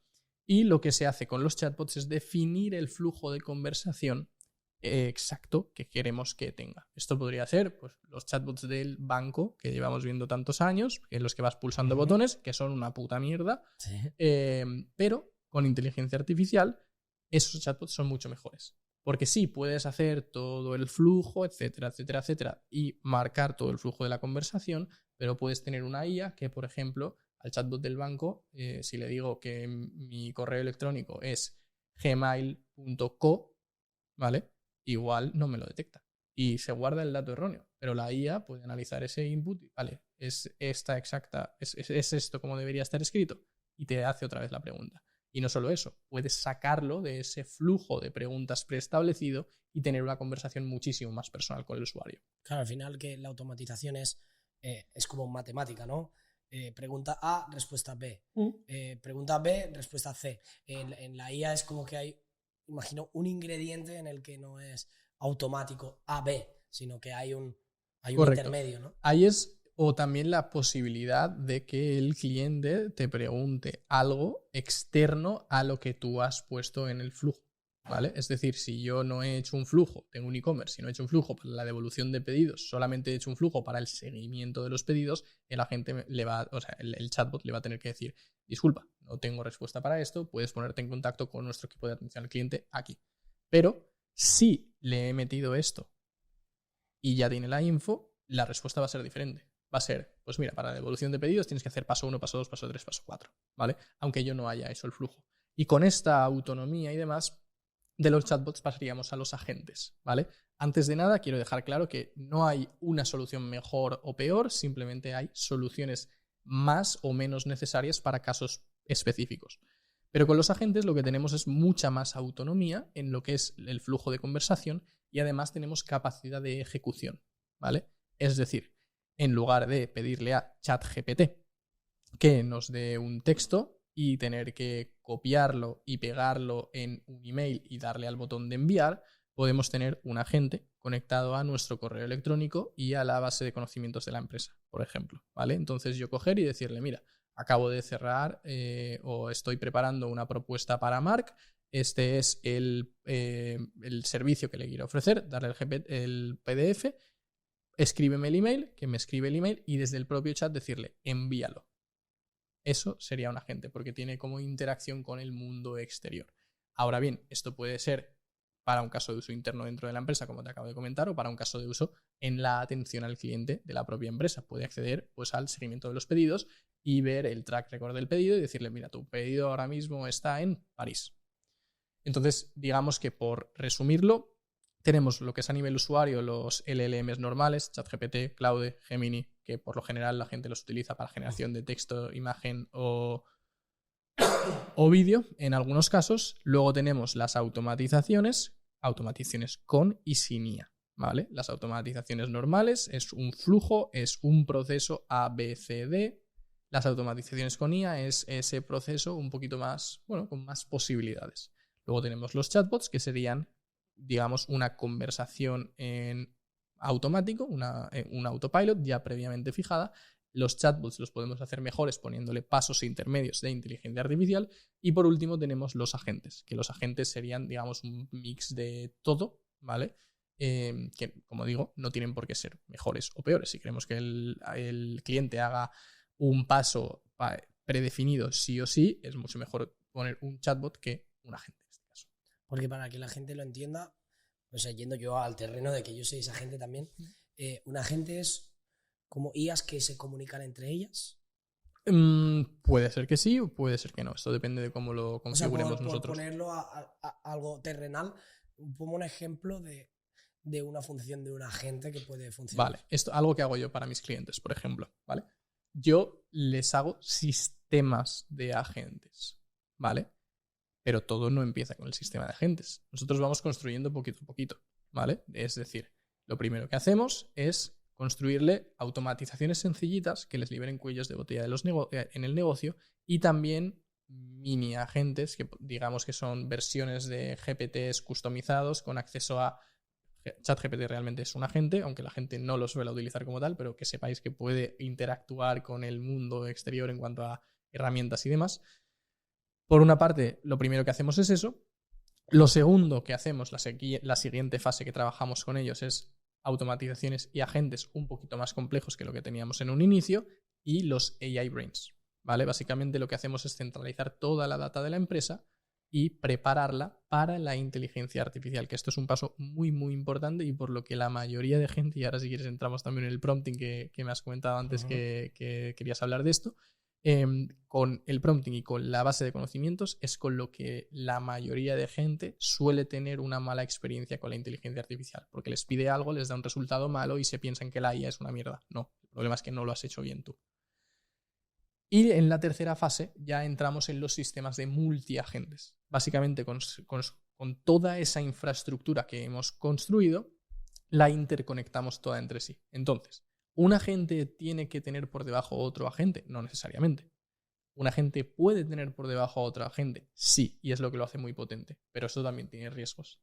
Y lo que se hace con los chatbots es definir el flujo de conversación exacto que queremos que tenga. Esto podría ser, pues, los chatbots del banco que llevamos viendo tantos años, en los que vas pulsando botones, que son una puta mierda, Sí. Pero con inteligencia artificial esos chatbots son mucho mejores. Porque sí, puedes hacer todo el flujo, etcétera, etcétera, etcétera, y marcar todo el flujo de la conversación, pero puedes tener una IA que, por ejemplo, al chatbot del banco, si le digo que mi correo electrónico es gmail.co, ¿vale? Igual no me lo detecta y se guarda el dato erróneo, pero la IA puede analizar ese input y, vale, es esta exacta, es esto como debería estar escrito, y te hace otra vez la pregunta. Y no solo eso, puedes sacarlo de ese flujo de preguntas preestablecido y tener una conversación muchísimo más personal con el usuario. Claro, al final que la automatización es como matemática, ¿no? Pregunta A, respuesta B. Pregunta B, respuesta C. En la IA es como que hay, imagino, un ingrediente en el que no es automático A-B, sino que hay un intermedio, ¿no? Ahí es... O también la posibilidad de que el cliente te pregunte algo externo a lo que tú has puesto en el flujo. ¿vale? Es decir, si yo no he hecho un flujo, tengo un e-commerce, si no he hecho un flujo para la devolución de pedidos, solamente he hecho un flujo para el seguimiento de los pedidos, el agente el chatbot le va a tener que decir, disculpa, no tengo respuesta para esto, puedes ponerte en contacto con nuestro equipo de atención al cliente aquí. Pero si le he metido esto y ya tiene la info, la respuesta va a ser diferente. Va a ser, pues mira, para la devolución de pedidos tienes que hacer paso 1, paso 2, paso 3, paso 4, ¿vale? Aunque yo no haya hecho el flujo. Y con esta autonomía y demás, de los chatbots pasaríamos a los agentes, ¿vale? Antes de nada, quiero dejar claro que no hay una solución mejor o peor, simplemente hay soluciones más o menos necesarias para casos específicos. Pero con los agentes lo que tenemos es mucha más autonomía en lo que es el flujo de conversación y además tenemos capacidad de ejecución, ¿vale? Es decir, en lugar de pedirle a ChatGPT que nos dé un texto y tener que copiarlo y pegarlo en un email y darle al botón de enviar, podemos tener un agente conectado a nuestro correo electrónico y a la base de conocimientos de la empresa, por ejemplo, ¿vale? Entonces yo coger y decirle, mira, acabo de cerrar o estoy preparando una propuesta para Marc, este es el servicio que le quiero ofrecer, darle el PDF, escríbeme el email, que me escribe el email y desde el propio chat decirle, envíalo. Eso sería un agente, porque tiene como interacción con el mundo exterior. Ahora bien, esto puede ser para un caso de uso interno dentro de la empresa, como te acabo de comentar, o para un caso de uso en la atención al cliente de la propia empresa. Puede acceder pues, al seguimiento de los pedidos y ver el track record del pedido y decirle, mira, tu pedido ahora mismo está en París. Entonces, digamos que por resumirlo, tenemos lo que es a nivel usuario los LLMs normales, ChatGPT, Claude, Gemini, que por lo general la gente los utiliza para generación de texto, imagen o vídeo en algunos casos. Luego tenemos las automatizaciones con y sin IA, ¿vale? Las automatizaciones normales es un flujo, es un proceso ABCD. Las automatizaciones con IA es ese proceso un poquito más, bueno, con más posibilidades. Luego tenemos los chatbots, que serían, digamos, una conversación en automático, un autopilot ya previamente fijada. Los chatbots los podemos hacer mejores poniéndole pasos intermedios de inteligencia artificial. Y por último tenemos los agentes, que los agentes serían, digamos, un mix de todo, ¿vale? Que, como digo, no tienen por qué ser mejores o peores. Si queremos que el cliente haga un paso predefinido sí o sí, es mucho mejor poner un chatbot que un agente. Porque para que la gente lo entienda, o sea, yendo yo al terreno de que yo soy esa gente también, un agente es como IAs que se comunican entre ellas. Puede ser que sí o puede ser que no. Esto depende de cómo lo configuremos nosotros. Por ponerlo a algo terrenal, pongo un ejemplo de una función de un agente que puede funcionar. Vale, esto algo que hago yo para mis clientes, por ejemplo, ¿vale? Yo les hago sistemas de agentes, ¿vale? Pero todo no empieza con el sistema de agentes. Nosotros vamos construyendo poquito a poquito, ¿vale? Es decir, lo primero que hacemos es construirle automatizaciones sencillitas que les liberen cuellos de botella en el negocio y también mini agentes que digamos que son versiones de GPTs customizados con acceso a ChatGPT. Realmente es un agente, aunque la gente no lo suele utilizar como tal, pero que sepáis que puede interactuar con el mundo exterior en cuanto a herramientas y demás. Por una parte, lo primero que hacemos es eso. Lo segundo que hacemos, la siguiente fase que trabajamos con ellos es automatizaciones y agentes un poquito más complejos que lo que teníamos en un inicio y los AI Brains, ¿vale? Básicamente lo que hacemos es centralizar toda la data de la empresa y prepararla para la inteligencia artificial, que esto es un paso muy, muy importante y por lo que la mayoría de gente, y ahora si quieres entramos también en el prompting que me has comentado antes que querías hablar de esto, con el prompting y con la base de conocimientos es con lo que la mayoría de gente suele tener una mala experiencia con la inteligencia artificial, porque les pide algo, les da un resultado malo y se piensan que la IA es una mierda. No, el problema es que no lo has hecho bien tú. Y en la tercera fase ya entramos en los sistemas de multiagentes. Básicamente con toda esa infraestructura que hemos construido, la interconectamos toda entre sí. Entonces, ¿un agente tiene que tener por debajo otro agente? No necesariamente. ¿Un agente puede tener por debajo otro agente? Sí, y es lo que lo hace muy potente. Pero eso también tiene riesgos.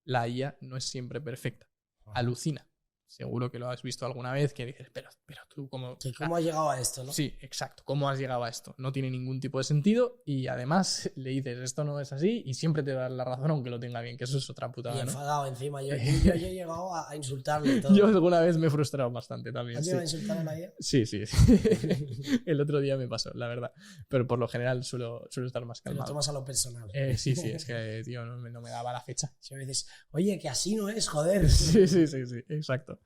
La IA no es siempre perfecta. Alucina. seguro que lo has visto alguna vez, que dices, pero tú cómo... ¿Cómo has llegado a esto, no? Sí, exacto, ¿cómo has llegado a esto? No tiene ningún tipo de sentido y además le dices, esto no es así y siempre te da la razón aunque lo tenga bien, que eso es otra putada, Y ¿no? enfadado encima. Yo he llegado a insultarle y todo. Yo alguna vez me he frustrado bastante también. ¿Has llegado a insultar a nadie? Sí. El otro día me pasó, la verdad. Pero por lo general suelo estar más calmado. Te lo tomas a lo personal. Sí, es que, tío, no me daba la fecha. Si me dices, oye, que así no es, joder. Sí, exacto.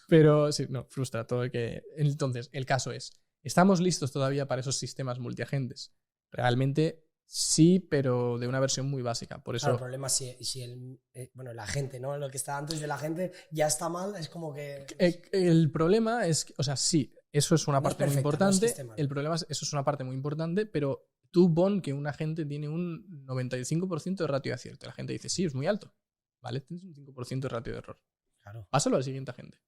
Pero sí, no, frustra todo. Entonces, el caso es, ¿estamos listos todavía para esos sistemas multiagentes? Realmente sí, pero de una versión muy básica. Por eso... Claro, el problema es si el agente, ¿no? Lo que está antes del agente ya está mal, es como que... El problema es, o sea, sí, eso es una No es parte muy perfecta, no es importante. sistema. El problema es, eso es una parte muy importante, pero tú pon que un agente tiene un 95% de ratio de acierto. La gente dice, sí, es muy alto. Vale, tienes un 5% de ratio de error. Claro. Pásalo al siguiente agente.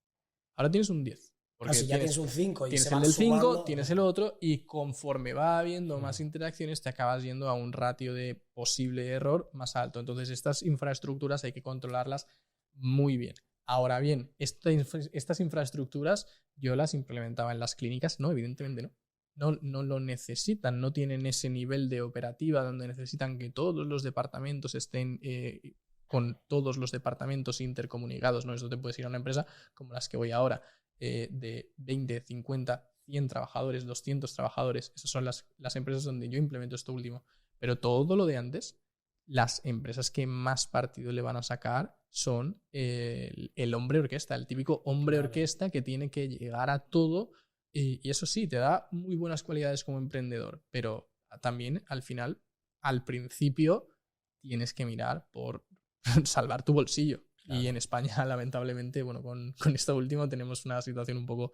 Ahora tienes un 10. Porque si ya tienes un 5 y tienes se el van del sumando, 5, tienes el otro, y conforme va habiendo más interacciones, te acabas yendo a un ratio de posible error más alto. Entonces, estas infraestructuras hay que controlarlas muy bien. Ahora bien, estas infraestructuras yo las implementaba en las clínicas. No, evidentemente no. No lo necesitan, no tienen ese nivel de operativa donde necesitan que todos los departamentos estén con todos los departamentos intercomunicados, ¿no? Eso te puedes ir a una empresa como las que voy ahora, de 20, 50, 100 trabajadores, 200 trabajadores. Esas son las empresas donde yo implemento esto último. Pero todo lo de antes, las empresas que más partido le van a sacar son el hombre orquesta, el típico hombre orquesta que tiene que llegar a todo. Y eso sí, te da muy buenas cualidades como emprendedor, pero también al final, al principio, tienes que mirar por salvar tu bolsillo. Claro. Y en España, lamentablemente, bueno, con esto último tenemos una situación un poco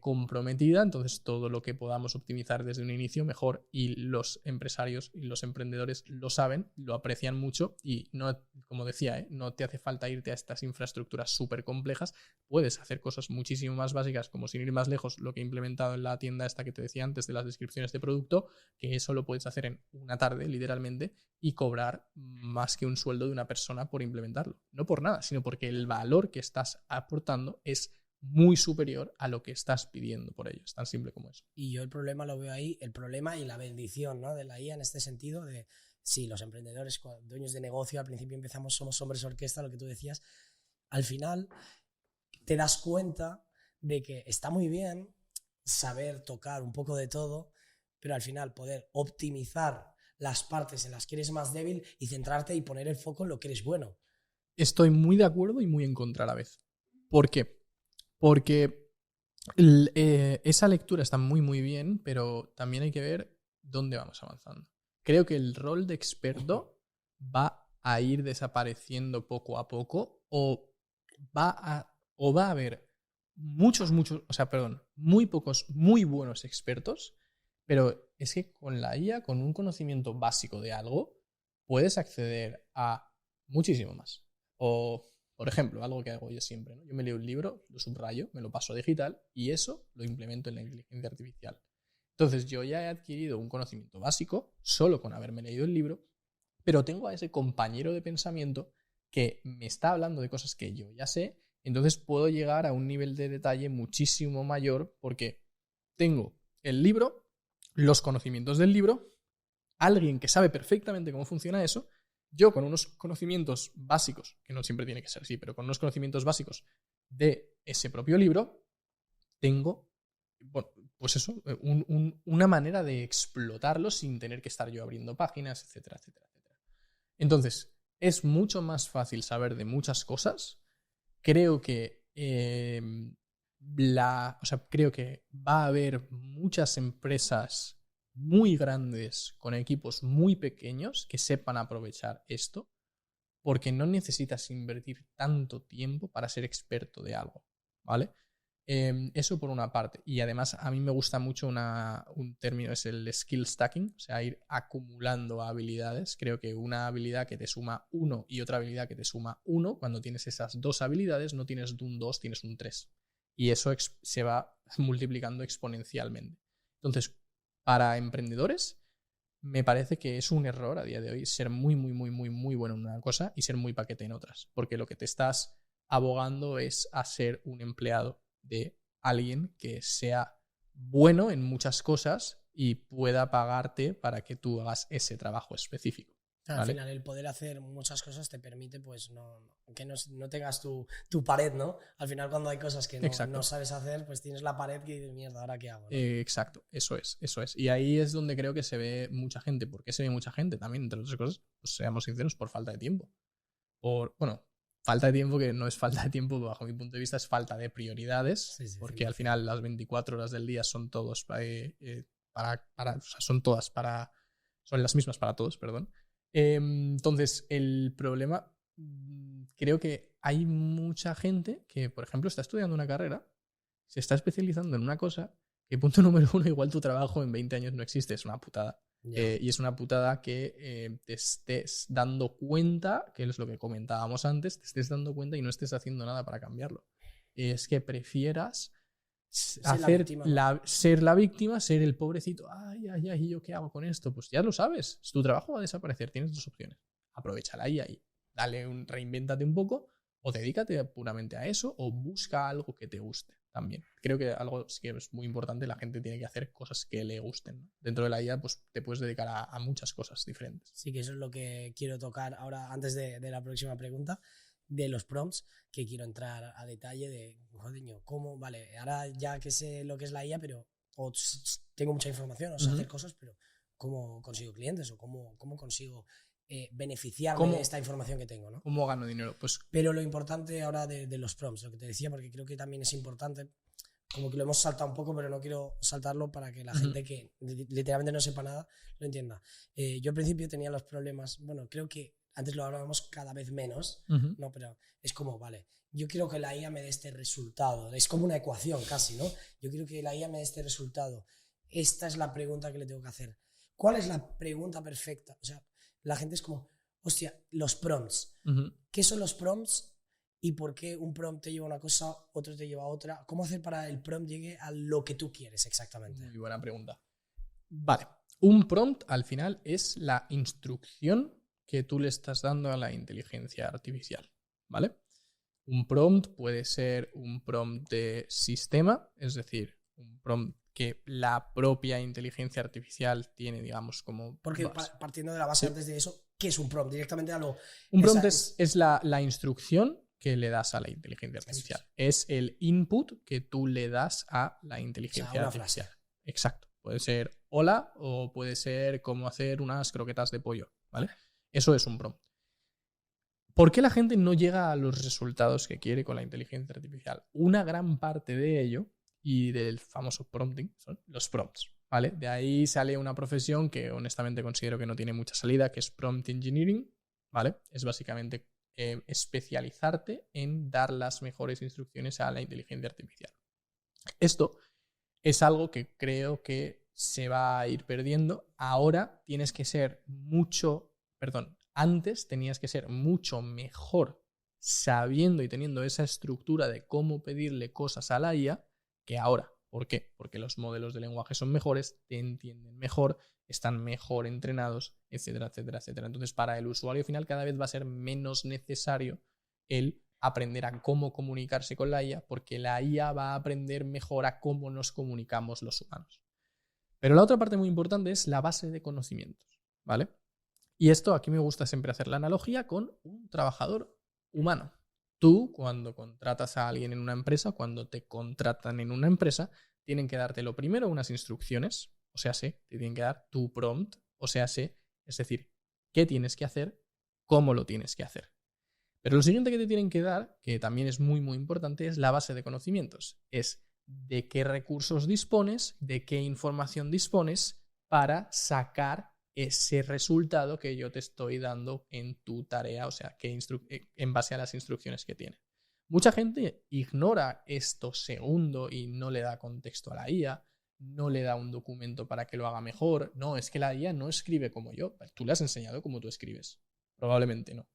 comprometida, entonces todo lo que podamos optimizar desde un inicio mejor, y los empresarios y los emprendedores lo saben, lo aprecian mucho y no, como decía, no te hace falta irte a estas infraestructuras súper complejas, puedes hacer cosas muchísimo más básicas, como sin ir más lejos lo que he implementado en la tienda esta que te decía antes de las descripciones de producto, que eso lo puedes hacer en una tarde literalmente y cobrar más que un sueldo de una persona por implementarlo, no por nada, sino porque el valor que estás aportando es muy superior a lo que estás pidiendo por ello. Es tan simple como eso. Y yo el problema lo veo ahí, el problema y la bendición, ¿no?, de la IA en este sentido de, sí, los emprendedores, dueños de negocio, al principio empezamos, somos hombres orquesta, lo que tú decías, al final te das cuenta de que está muy bien saber tocar un poco de todo, pero al final poder optimizar las partes en las que eres más débil y centrarte y poner el foco en lo que eres bueno. Estoy muy de acuerdo y muy en contra a la vez. ¿Por qué? Porque esa lectura está muy, muy bien, pero también hay que ver dónde vamos avanzando. Creo que el rol de experto va a ir desapareciendo poco a poco, o va a haber muy pocos, muy buenos expertos, pero es que con la IA, con un conocimiento básico de algo, puedes acceder a muchísimo más. O... Por ejemplo, algo que hago yo siempre, ¿no? Yo me leo un libro, lo subrayo, me lo paso a digital y eso lo implemento en la inteligencia artificial. Entonces yo ya he adquirido un conocimiento básico solo con haberme leído el libro, pero tengo a ese compañero de pensamiento que me está hablando de cosas que yo ya sé, entonces puedo llegar a un nivel de detalle muchísimo mayor porque tengo el libro, los conocimientos del libro, alguien que sabe perfectamente cómo funciona eso. Yo con unos conocimientos básicos, que no siempre tiene que ser así, pero con unos conocimientos básicos de ese propio libro, tengo, bueno, pues eso, una manera de explotarlo sin tener que estar yo abriendo páginas, etcétera, etcétera, etcétera. Entonces, es mucho más fácil saber de muchas cosas. Creo que creo que va a haber muchas empresas muy grandes con equipos muy pequeños que sepan aprovechar esto, porque no necesitas invertir tanto tiempo para ser experto de algo, ¿vale? Eso por una parte. Y además a mí me gusta mucho un término, es el skill stacking, o sea, ir acumulando habilidades. Creo que una habilidad que te suma 1 y otra habilidad que te suma 1, cuando tienes esas dos habilidades no tienes un 2, tienes un 3. Y eso se va multiplicando exponencialmente. Entonces, para emprendedores, me parece que es un error a día de hoy ser muy, muy, muy, muy, muy bueno en una cosa y ser muy paquete en otras. Porque lo que te estás abogando es a ser un empleado de alguien que sea bueno en muchas cosas y pueda pagarte para que tú hagas ese trabajo específico. Al ¿vale? final, el poder hacer muchas cosas te permite, pues, que no tengas tu pared, ¿no? Al final, cuando hay cosas que no sabes hacer, pues tienes la pared que dices, mierda, ¿ahora qué hago? ¿no? Exacto, eso es. Y ahí es donde creo que se ve mucha gente. ¿Por qué se ve mucha gente? También, entre otras cosas, pues seamos sinceros, por falta de tiempo. Falta de tiempo que no es falta de tiempo, bajo mi punto de vista, es falta de prioridades, porque 100%. Al final las 24 horas del día son todos son las mismas para todos, perdón. Entonces, el problema, creo que hay mucha gente que, por ejemplo, está estudiando una carrera, se está especializando en una cosa que, punto número 1, igual tu trabajo en 20 años no existe, es una putada. Y es una putada que te estés dando cuenta, que es lo que comentábamos antes, te estés dando cuenta y no estés haciendo nada para cambiarlo. Es que prefieras ser la víctima, ser el pobrecito. Ay, ¿yo qué hago con esto? Pues ya lo sabes, tu trabajo va a desaparecer, tienes dos opciones. Aprovechala ahí. Reinvéntate un poco, o dedícate puramente a eso, o busca algo que te guste también. Creo que algo que es muy importante, la gente tiene que hacer cosas que le gusten, ¿no? Dentro de la IA, pues te puedes dedicar a muchas cosas diferentes. Sí, que eso es lo que quiero tocar ahora, antes de la próxima pregunta, de los prompts, que quiero entrar a detalle de, joder, ¿cómo? Vale, ahora ya que sé lo que es la IA, pero tengo mucha información, o sé hacer cosas, pero ¿cómo consigo clientes? O ¿cómo consigo beneficiarme de esta información que tengo, ¿no? ¿Cómo gano dinero? Pues... Pero lo importante ahora de los prompts, lo que te decía, porque creo que también es importante, como que lo hemos saltado un poco, pero no quiero saltarlo para que la gente que literalmente no sepa nada lo entienda. Yo al principio tenía los problemas, bueno, creo que antes lo hablábamos cada vez menos, ¿no? Pero es como, vale, yo quiero que la IA me dé este resultado, es como una ecuación casi, ¿no? Yo quiero que la IA me dé este resultado. Esta es la pregunta que le tengo que hacer. ¿Cuál es la pregunta perfecta? O sea, la gente es como, hostia, los prompts. ¿Qué son los prompts? ¿Y por qué un prompt te lleva a una cosa, otro te lleva a otra? ¿Cómo hacer para que el prompt llegue a lo que tú quieres exactamente? Muy buena pregunta. Vale, un prompt al final es la instrucción que tú le estás dando a la inteligencia artificial, ¿vale? Un prompt puede ser un prompt de sistema, es decir, un prompt que la propia inteligencia artificial tiene, digamos, como... Porque partiendo de la base antes de eso, ¿qué es un prompt? Directamente a lo... Un prompt es la instrucción que le das a la inteligencia artificial. Es el input que tú le das a la inteligencia artificial. Frase. Exacto. Puede ser hola o puede ser cómo hacer unas croquetas de pollo, ¿vale? Eso es un prompt. ¿Por qué la gente no llega a los resultados que quiere con la inteligencia artificial? Una gran parte de ello y del famoso prompting son los prompts, ¿vale? De ahí sale una profesión que honestamente considero que no tiene mucha salida, que es prompt engineering, ¿vale? Es básicamente especializarte en dar las mejores instrucciones a la inteligencia artificial. Esto es algo que creo que se va a ir perdiendo. Ahora tienes que ser antes tenías que ser mucho mejor sabiendo y teniendo esa estructura de cómo pedirle cosas a la IA que ahora. ¿Por qué? Porque los modelos de lenguaje son mejores, te entienden mejor, están mejor entrenados, etcétera, etcétera, etcétera. Entonces, para el usuario final cada vez va a ser menos necesario el aprender a cómo comunicarse con la IA, porque la IA va a aprender mejor a cómo nos comunicamos los humanos. Pero la otra parte muy importante es la base de conocimientos, ¿vale? Y esto aquí me gusta siempre hacer la analogía con un trabajador humano. Tú, cuando contratas a alguien en una empresa, cuando te contratan en una empresa, tienen que darte lo primero unas instrucciones, o sea, te tienen que dar tu prompt, o sea, es decir, qué tienes que hacer, cómo lo tienes que hacer. Pero lo siguiente que te tienen que dar, que también es muy, muy importante, es la base de conocimientos. Es de qué recursos dispones, de qué información dispones para sacar ese resultado que yo te estoy dando en tu tarea, o sea, en base a las instrucciones que tiene. Mucha gente ignora esto segundo y no le da contexto a la IA, no le da un documento para que lo haga mejor. No, es que la IA no escribe como yo. Tú le has enseñado cómo tú escribes. Probablemente no.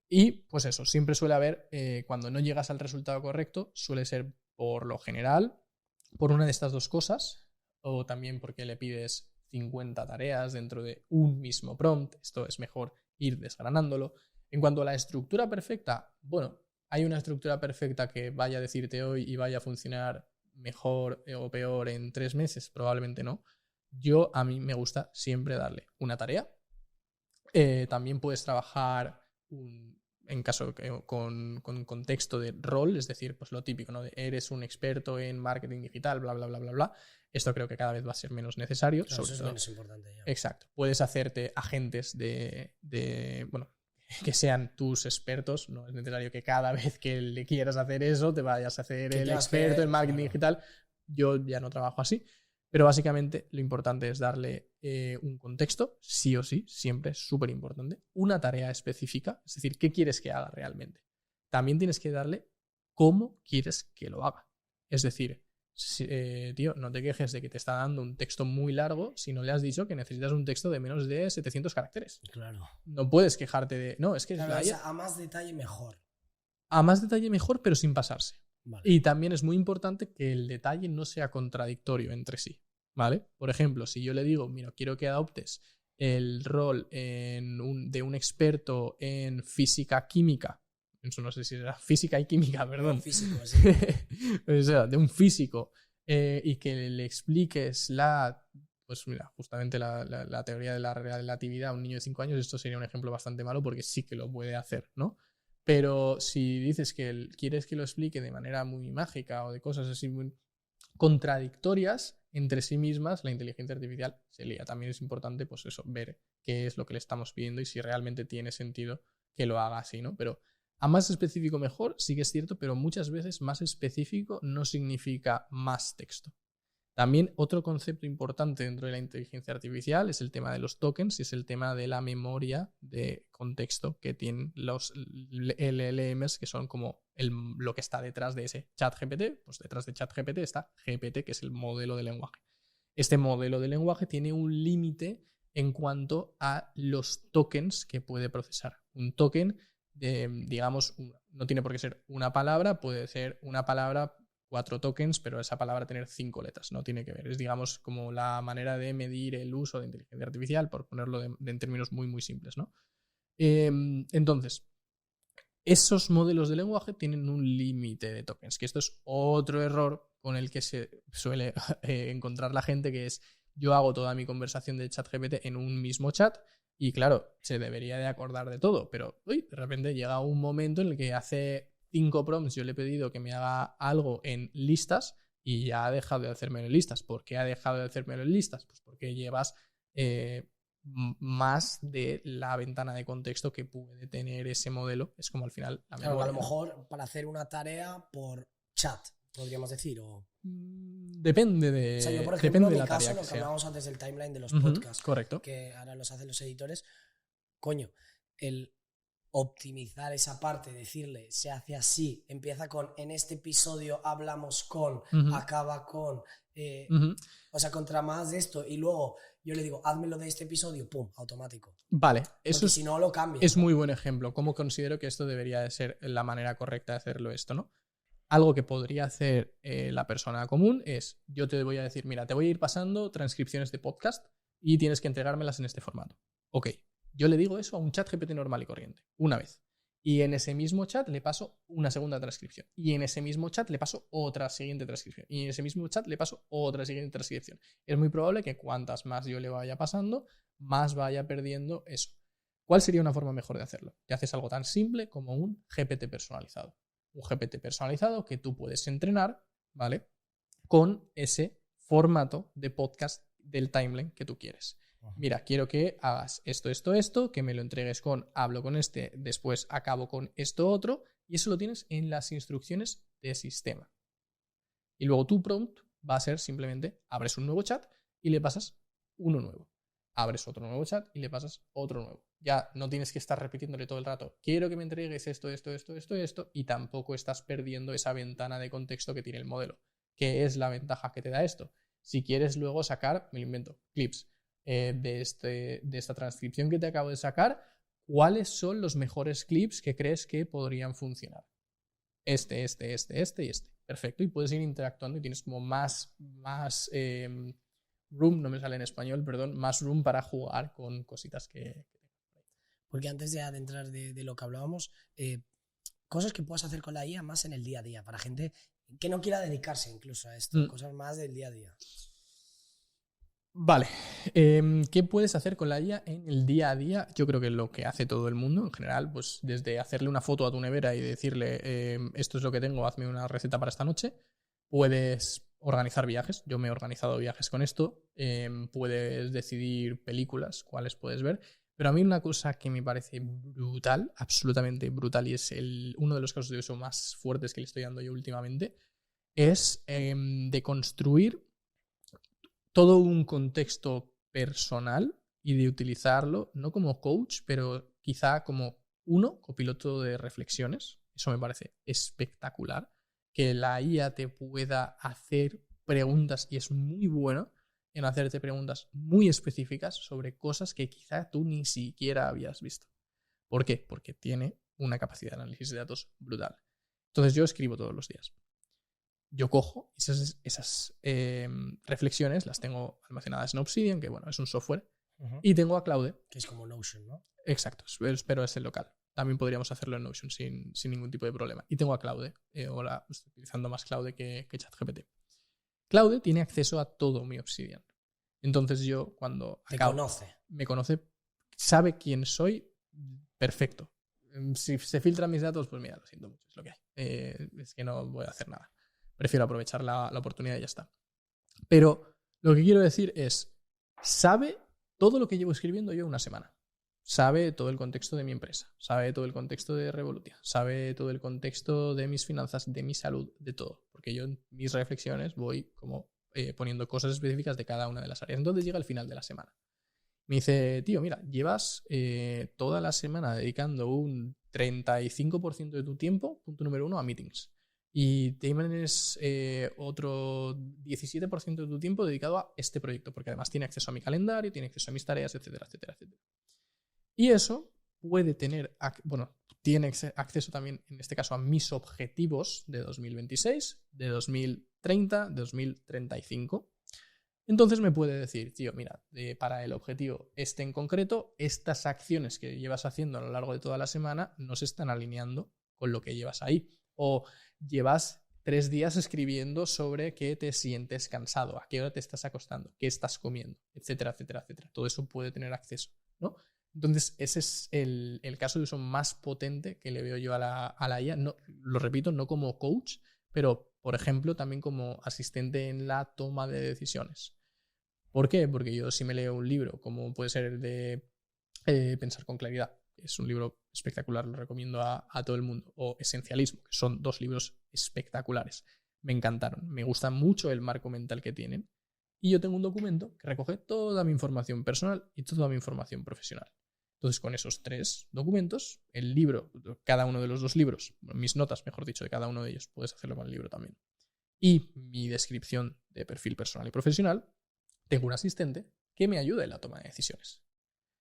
Y pues eso, siempre suele haber, cuando no llegas al resultado correcto, suele ser por lo general, por una de estas dos cosas, o también porque le pides 50 tareas dentro de un mismo prompt. Esto es mejor ir desgranándolo. En cuanto a la estructura perfecta, bueno, ¿hay una estructura perfecta que vaya a decirte hoy y vaya a funcionar mejor o peor en 3 meses? Probablemente no. A mí me gusta siempre darle una tarea. También puedes trabajar en caso con contexto de rol, es decir, pues lo típico, ¿no? Eres un experto en marketing digital, bla, bla, bla, bla, bla. Esto creo que cada vez va a ser menos necesario. Claro, sobre eso es todo. menos importante ya. Exacto. Puedes hacerte agentes bueno, que sean tus expertos. No es necesario que cada vez que le quieras hacer eso te vayas a hacer el experto en marketing digital. Yo ya no trabajo así. Pero básicamente lo importante es darle un contexto, sí o sí, siempre es súper importante. Una tarea específica, es decir, ¿qué quieres que haga realmente? También tienes que darle cómo quieres que lo haga. Es decir, tío, no te quejes de que te está dando un texto muy largo si no le has dicho que necesitas un texto de menos de 700 caracteres. Claro. No puedes quejarte de... No, es que claro, a más detalle mejor. A más detalle mejor, pero sin pasarse. Vale. Y también es muy importante que el detalle no sea contradictorio entre sí, ¿vale? Por ejemplo, si yo le digo, mira, quiero que adoptes el rol de un experto en física-química, eso no sé si era física y química, perdón. No, físico, sí. O sea, de un físico, y que le expliques pues mira, justamente la teoría de la relatividad a un niño de 5 años, esto sería un ejemplo bastante malo porque sí que lo puede hacer, ¿no? Pero si dices que quieres que lo explique de manera muy mágica o de cosas así muy contradictorias entre sí mismas, la inteligencia artificial se lía. También es importante, pues eso, ver qué es lo que le estamos pidiendo y si realmente tiene sentido que lo haga así, ¿no? Pero a más específico mejor, sí que es cierto, pero muchas veces más específico no significa más texto. También otro concepto importante dentro de la inteligencia artificial es el tema de los tokens y es el tema de la memoria de contexto que tienen los LLMs, que son como lo que está detrás de ese ChatGPT. Pues detrás de ChatGPT está GPT, que es el modelo de lenguaje. Este modelo de lenguaje tiene un límite en cuanto a los tokens que puede procesar. Un token, digamos, no tiene por qué ser una palabra, puede ser una palabra, 4 tokens, pero esa palabra tener 5 letras, no tiene que ver. Es, digamos, como la manera de medir el uso de inteligencia artificial, por ponerlo en términos muy, muy simples, ¿no? Entonces, esos modelos de lenguaje tienen un límite de tokens, que esto es otro error con el que se suele encontrar la gente, que es yo hago toda mi conversación de ChatGPT en un mismo chat y claro, se debería de acordar de todo, pero de repente llega un momento en el que hace 5 prompts yo le he pedido que me haga algo en listas y ya ha dejado de hacérmelo en listas. ¿Por qué ha dejado de hacérmelo en listas? Pues porque llevas más de la ventana de contexto que puede tener ese modelo. Es como al final la memoria. Claro, a lo mejor para hacer una tarea por chat, podríamos decir, o... Depende de, o sea, yo, por ejemplo, depende de en la mi caso, tarea lo que que sea. hablábamos antes del timeline de los podcasts, correcto. que ahora los hacen los editores, coño, el optimizar esa parte, decirle, se hace así, empieza con, en este episodio hablamos con, acaba con, o sea, contra más de esto, y luego yo le digo, házmelo de este episodio, pum, automático. Vale, eso porque si no lo cambia. Es muy buen ejemplo. ¿Cómo considero que esto debería de ser la manera correcta de hacerlo esto, no? Algo que podría hacer la persona común es, yo te voy a decir, mira, te voy a ir pasando transcripciones de podcast y tienes que entregármelas en este formato. Ok, yo le digo eso a un chat GPT normal y corriente, una vez. Y en ese mismo chat le paso una segunda transcripción. Y en ese mismo chat le paso otra siguiente transcripción. Y en ese mismo chat le paso otra siguiente transcripción. Es muy probable que cuantas más yo le vaya pasando, más vaya perdiendo eso. ¿Cuál sería una forma mejor de hacerlo? Te haces algo tan simple como un GPT personalizado. Un GPT personalizado que tú puedes entrenar, ¿vale? Con ese formato de podcast del timeline que tú quieres. Mira, quiero que hagas esto, que me lo entregues con hablo con este, después acabo con esto otro, y eso lo tienes en las instrucciones de sistema. Y luego tu prompt va a ser simplemente abres un nuevo chat y le pasas uno nuevo. Abres otro nuevo chat y le pasas otro nuevo. Ya no tienes que estar repitiéndole todo el rato, quiero que me entregues esto, y tampoco estás perdiendo esa ventana de contexto que tiene el modelo. ¿Qué es la ventaja que te da esto? Si quieres luego sacar, me lo invento, clips de esta transcripción que te acabo de sacar, ¿cuáles son los mejores clips que crees que podrían funcionar? Este y este. Perfecto, y puedes ir interactuando y tienes como más room, no me sale en español, perdón, más room para jugar con cositas que... Porque antes de adentrar de lo que hablábamos, cosas que puedas hacer con la IA más en el día a día, para gente que no quiera dedicarse incluso a esto, cosas más del día a día. Vale, ¿qué puedes hacer con la IA en el día a día? Yo creo que lo que hace todo el mundo en general, pues desde hacerle una foto a tu nevera y decirle esto es lo que tengo, hazme una receta para esta noche. Puedes organizar viajes, yo me he organizado viajes con esto. Puedes decidir películas, cuáles puedes ver. Pero a mí una cosa que me parece brutal, absolutamente brutal, y es uno de los casos de uso más fuertes que le estoy dando yo últimamente, es de construir todo un contexto personal y de utilizarlo no como coach, pero quizá como copiloto de reflexiones. Eso me parece espectacular. Que la IA te pueda hacer preguntas, y es muy bueno en hacerte preguntas muy específicas sobre cosas que quizá tú ni siquiera habías visto. ¿Por qué? Porque tiene una capacidad de análisis de datos brutal. Entonces yo escribo todos los días. Yo cojo esas reflexiones, las tengo almacenadas en Obsidian, que bueno, es un software, y tengo a Claude. Que es como Notion, ¿no? Exacto, pero es el local. También podríamos hacerlo en Notion sin ningún tipo de problema. Y tengo a Claude. Ahora estoy utilizando más Claude que ChatGPT. Claude tiene acceso a todo mi Obsidian. Entonces yo cuando me conoce, sabe quién soy, perfecto. Si se filtran mis datos, pues mira, lo siento mucho, es lo que hay. Es que no voy a hacer nada. Prefiero aprovechar la oportunidad y ya está. Pero lo que quiero decir es, sabe todo lo que llevo escribiendo yo una semana. Sabe todo el contexto de mi empresa, sabe todo el contexto de Revolutia, sabe todo el contexto de mis finanzas, de mi salud, de todo. Porque yo en mis reflexiones voy como poniendo cosas específicas de cada una de las áreas. Entonces llega el final de la semana. Me dice, tío, mira, llevas toda la semana dedicando un 35% de tu tiempo, punto número 1, a meetings. Y tienes otro 17% de tu tiempo dedicado a este proyecto, porque además tiene acceso a mi calendario, tiene acceso a mis tareas, etcétera, etcétera, etcétera. Y eso puede tener, tiene acceso también, en este caso, a mis objetivos de 2026, de 2030, de 2035. Entonces me puede decir, tío, mira, para el objetivo este en concreto, estas acciones que llevas haciendo a lo largo de toda la semana no se están alineando con lo que llevas ahí. O llevas 3 días escribiendo sobre que te sientes cansado, a qué hora te estás acostando, qué estás comiendo, etcétera, etcétera, etcétera. Todo eso puede tener acceso, ¿no? Entonces, ese es el caso de uso más potente que le veo yo a la IA. No, lo repito, no como coach, pero, por ejemplo, también como asistente en la toma de decisiones. ¿Por qué? Porque yo si me leo un libro, como puede ser el de Pensar con claridad, es un libro espectacular, lo recomiendo a todo el mundo, o Esencialismo, que son 2 libros espectaculares. Me encantaron, me gusta mucho el marco mental que tienen. Y yo tengo un documento que recoge toda mi información personal y toda mi información profesional. Entonces, con esos 3 documentos, el libro, cada uno de los 2 libros, mis notas, mejor dicho, de cada uno de ellos, puedes hacerlo con el libro también. Y mi descripción de perfil personal y profesional, tengo un asistente que me ayuda en la toma de decisiones.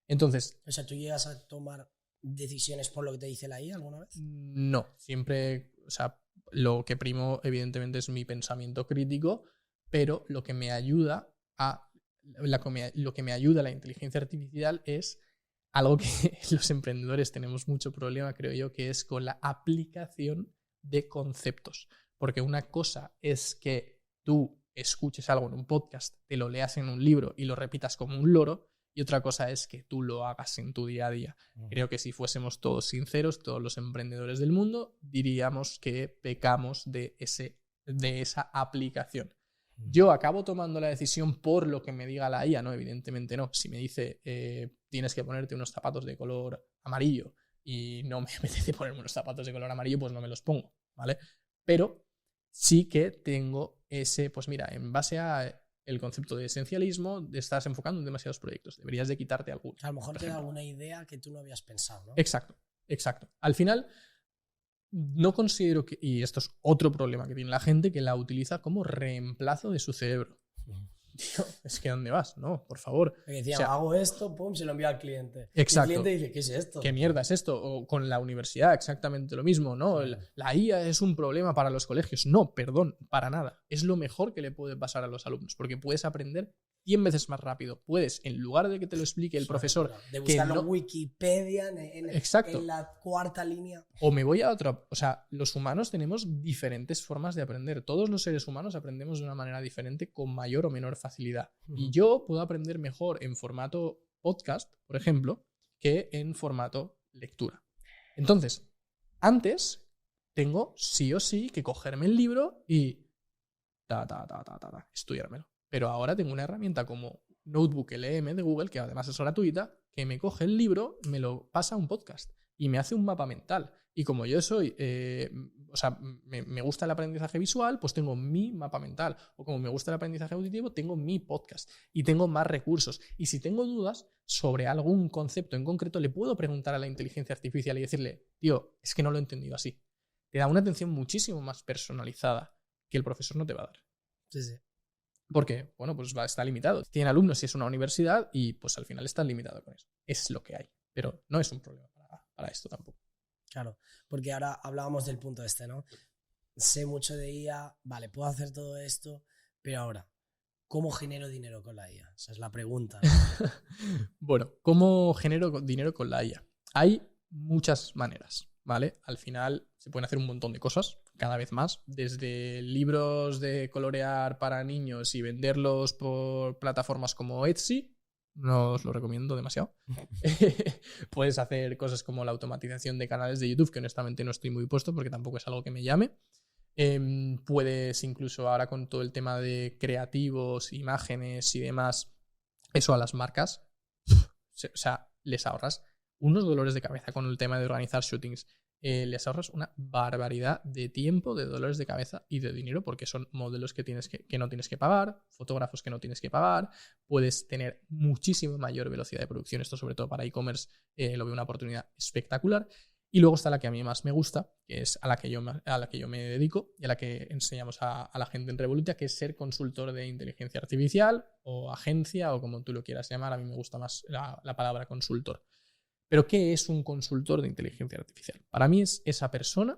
Entonces... O sea, ¿tú llegas a tomar decisiones por lo que te dice la IA alguna vez? No, siempre... O sea, lo que primo, evidentemente, es mi pensamiento crítico, pero lo que me ayuda a la inteligencia artificial es algo que los emprendedores tenemos mucho problema, creo yo, que es con la aplicación de conceptos. Porque una cosa es que tú escuches algo en un podcast, te lo leas en un libro y lo repitas como un loro, y otra cosa es que tú lo hagas en tu día a día. Creo que si fuésemos todos sinceros, todos los emprendedores del mundo, diríamos que pecamos de esa aplicación. Yo acabo tomando la decisión por lo que me diga la IA, ¿no? Evidentemente no. Si me dice tienes que ponerte unos zapatos de color amarillo y no me apetece ponerme unos zapatos de color amarillo, pues no me los pongo, ¿vale? Pero sí que tengo ese, pues mira, en base a el concepto de esencialismo, estás enfocando en demasiados proyectos. Deberías de quitarte alguno. A lo mejor te da alguna idea que tú no habías pensado, ¿no? Exacto. Al final, no considero que, y esto es otro problema que tiene la gente, que la utiliza como reemplazo de su cerebro. Tío, es que ¿dónde vas? No, por favor. Que decía, hago esto, pum, se lo envía al cliente. Exacto. Y el cliente dice, ¿qué es esto? ¿Qué mierda es esto? O con la universidad, exactamente lo mismo, ¿no? La IA es un problema para los colegios. No, perdón, para nada. Es lo mejor que le puede pasar a los alumnos, porque puedes aprender 100 veces más rápido. Puedes, en lugar de que te lo explique el profesor... De buscarlo que en Wikipedia, Exacto. en la cuarta línea. O me voy a otra... O sea, los humanos tenemos diferentes formas de aprender. Todos los seres humanos aprendemos de una manera diferente con mayor o menor facilidad. Y yo puedo aprender mejor en formato podcast, por ejemplo, que en formato lectura. Entonces, antes tengo sí o sí que cogerme el libro y estudiármelo. Pero ahora tengo una herramienta como Notebook LM de Google, que además es gratuita, que me coge el libro, me lo pasa a un podcast y me hace un mapa mental. Y como yo soy, me gusta el aprendizaje visual, pues tengo mi mapa mental. O como me gusta el aprendizaje auditivo, tengo mi podcast y tengo más recursos. Y si tengo dudas sobre algún concepto en concreto, le puedo preguntar a la inteligencia artificial y decirle, tío, es que no lo he entendido así. Te da una atención muchísimo más personalizada que el profesor no te va a dar. Sí, sí. Porque, bueno, pues está limitado. Tiene alumnos si es una universidad y pues al final está limitado con eso. Es lo que hay. Pero no es un problema para esto tampoco. Claro, porque ahora hablábamos del punto este, ¿no? Sé mucho de IA, vale, puedo hacer todo esto, pero ahora, ¿cómo genero dinero con la IA? Esa es la pregunta, ¿no? Bueno, ¿cómo genero dinero con la IA? Hay muchas maneras, ¿vale? Al final se pueden hacer un montón de cosas, cada vez más, desde libros de colorear para niños y venderlos por plataformas como Etsy. No os lo recomiendo demasiado. Puedes hacer cosas como la automatización de canales de YouTube, que honestamente no estoy muy puesto porque tampoco es algo que me llame. Puedes incluso ahora con todo el tema de creativos, imágenes y demás, eso a las marcas, o sea, les ahorras unos dolores de cabeza con el tema de organizar shootings. Les ahorras una barbaridad de tiempo, de dolores de cabeza y de dinero, porque son modelos que no tienes que pagar, fotógrafos que no tienes que pagar, puedes tener muchísimo mayor velocidad de producción. Esto sobre todo para e-commerce lo veo una oportunidad espectacular. Y luego está la que a mí más me gusta, que es a la que yo me dedico y a la que enseñamos a la gente en Revolutia, que es ser consultor de inteligencia artificial o agencia o como tú lo quieras llamar. A mí me gusta más la palabra consultor. Pero ¿qué es un consultor de inteligencia artificial? Para mí es esa persona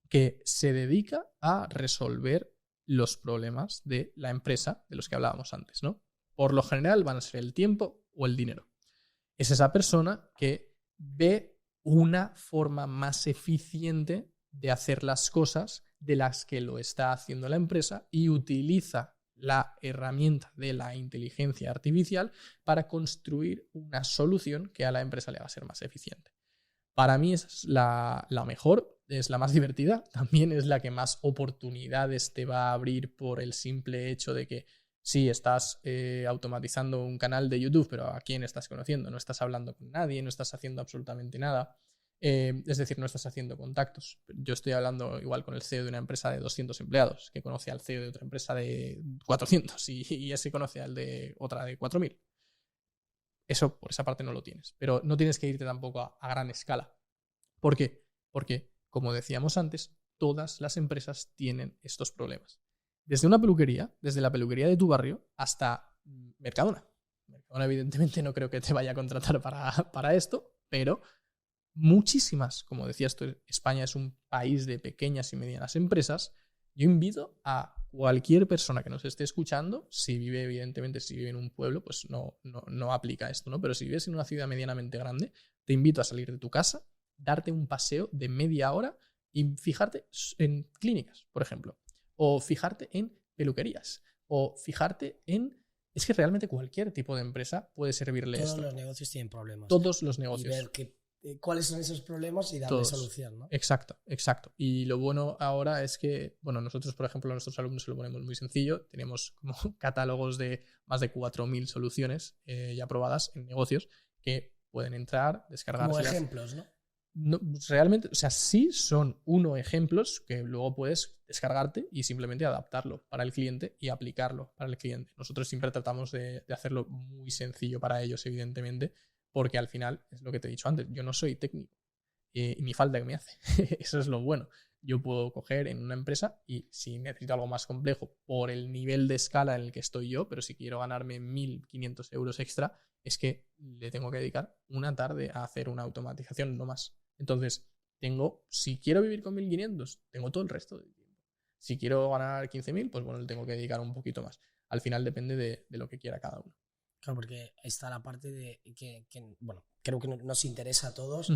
que se dedica a resolver los problemas de la empresa de los que hablábamos antes, ¿no? Por lo general van a ser el tiempo o el dinero. Es esa persona que ve una forma más eficiente de hacer las cosas de las que lo está haciendo la empresa y utiliza la herramienta de la inteligencia artificial para construir una solución que a la empresa le va a ser más eficiente. Para mí es la mejor, es la más divertida, también es la que más oportunidades te va a abrir por el simple hecho de que sí, estás automatizando un canal de YouTube, pero ¿a quién estás conociendo? No estás hablando con nadie, no estás haciendo absolutamente nada. Es decir, no estás haciendo contactos. Yo estoy hablando igual con el CEO de una empresa de 200 empleados, que conoce al CEO de otra empresa de 400 y ese conoce al de otra de 4.000. Eso por esa parte no lo tienes. Pero no tienes que irte tampoco a gran escala. ¿Por qué? Porque, como decíamos antes, todas las empresas tienen estos problemas. Desde una peluquería, desde la peluquería de tu barrio, hasta Mercadona. Mercadona evidentemente no creo que te vaya a contratar para esto, pero muchísimas, como decías tú, España es un país de pequeñas y medianas empresas. Yo invito a cualquier persona que nos esté escuchando, si vive en un pueblo, pues no aplica esto, ¿no? Pero si vives en una ciudad medianamente grande, te invito a salir de tu casa, darte un paseo de media hora y fijarte en clínicas, por ejemplo, o fijarte en peluquerías, o fijarte en... Es que realmente cualquier tipo de empresa puede servirle esto. Todos los negocios tienen problemas. Todos los negocios. Y ver cuáles son esos problemas y darle solución, ¿no? Exacto. Y lo bueno ahora es que, bueno, nosotros, por ejemplo, a nuestros alumnos se lo ponemos muy sencillo. Tenemos como catálogos de más de 4.000 soluciones ya probadas en negocios que pueden entrar, descargarse. Como ejemplos, ¿no? No, realmente, o sea, sí son ejemplos que luego puedes descargarte y simplemente adaptarlo para el cliente y aplicarlo para el cliente. Nosotros siempre tratamos de hacerlo muy sencillo para ellos, evidentemente, porque al final, es lo que te he dicho antes, yo no soy técnico y ni falta que me hace. Eso es lo bueno. Yo puedo coger en una empresa y si necesito algo más complejo por el nivel de escala en el que estoy yo, pero si quiero ganarme 1.500 euros extra, es que le tengo que dedicar una tarde a hacer una automatización, no más. Entonces, si quiero vivir con 1.500, tengo todo el resto del tiempo. Si quiero ganar 15.000, pues bueno, le tengo que dedicar un poquito más. al final depende de lo que quiera cada uno. Claro, porque está la parte de que bueno, creo que nos interesa a todos.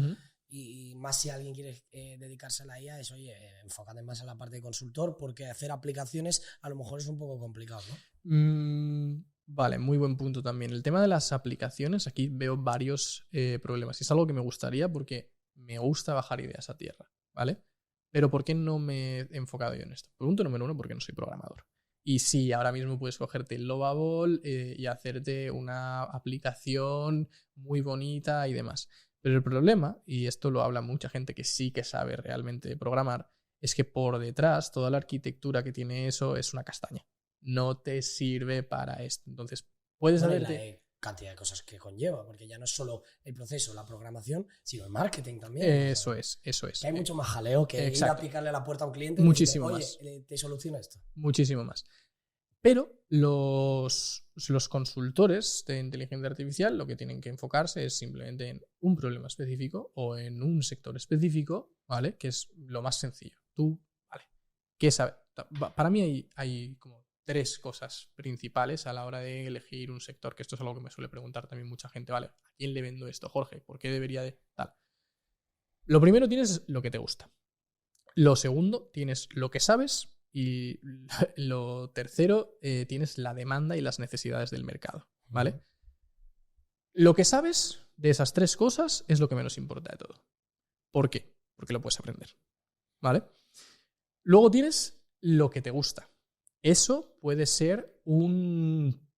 Y más si alguien quiere dedicarse a la IA, es, oye, enfócate más en la parte de consultor, porque hacer aplicaciones a lo mejor es un poco complicado, ¿no? Vale, muy buen punto también. El tema de las aplicaciones, aquí veo varios problemas. Y es algo que me gustaría porque me gusta bajar ideas a tierra, ¿vale? Pero ¿por qué no me he enfocado yo en esto? Punto número 1, porque no soy programador. Y sí, ahora mismo puedes cogerte el Lovable y hacerte una aplicación muy bonita y demás. Pero el problema, y esto lo habla mucha gente que sí que sabe realmente programar, es que por detrás toda la arquitectura que tiene eso es una castaña. No te sirve para esto. Entonces, puedes hacerte... cantidad de cosas que conlleva, porque ya no es solo el proceso, la programación, sino el marketing también. Eso es. Que hay mucho más jaleo que ir a picarle a la puerta a un cliente muchísimo y decirle, oye, te soluciona esto. Muchísimo más. Pero los consultores de inteligencia artificial lo que tienen que enfocarse es simplemente en un problema específico o en un sector específico, ¿vale? Que es lo más sencillo. Tú, ¿vale? ¿Qué sabes? Para mí hay como 3 cosas principales a la hora de elegir un sector, que esto es algo que me suele preguntar también mucha gente, ¿vale? ¿A quién le vendo esto, Jorge? ¿Por qué debería de tal? Lo primero tienes lo que te gusta. Lo segundo, tienes lo que sabes. Y lo tercero, tienes la demanda y las necesidades del mercado, ¿vale? Lo que sabes de esas 3 cosas es lo que menos importa de todo. ¿Por qué? Porque lo puedes aprender, ¿vale? Luego tienes lo que te gusta. Eso puede ser un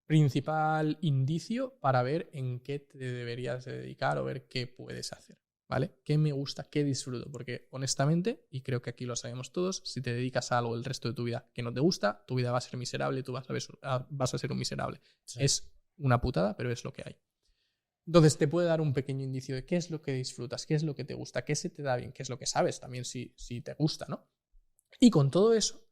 principal indicio para ver en qué te deberías dedicar o ver qué puedes hacer, ¿vale? ¿Qué me gusta? ¿Qué disfruto? Porque honestamente, y creo que aquí lo sabemos todos, si te dedicas a algo el resto de tu vida que no te gusta, tu vida va a ser miserable, tú vas a ser un miserable. Sí. Es una putada, pero es lo que hay. Entonces te puede dar un pequeño indicio de qué es lo que disfrutas, qué es lo que te gusta, qué se te da bien, qué es lo que sabes también si te gusta, ¿no? Y con todo eso,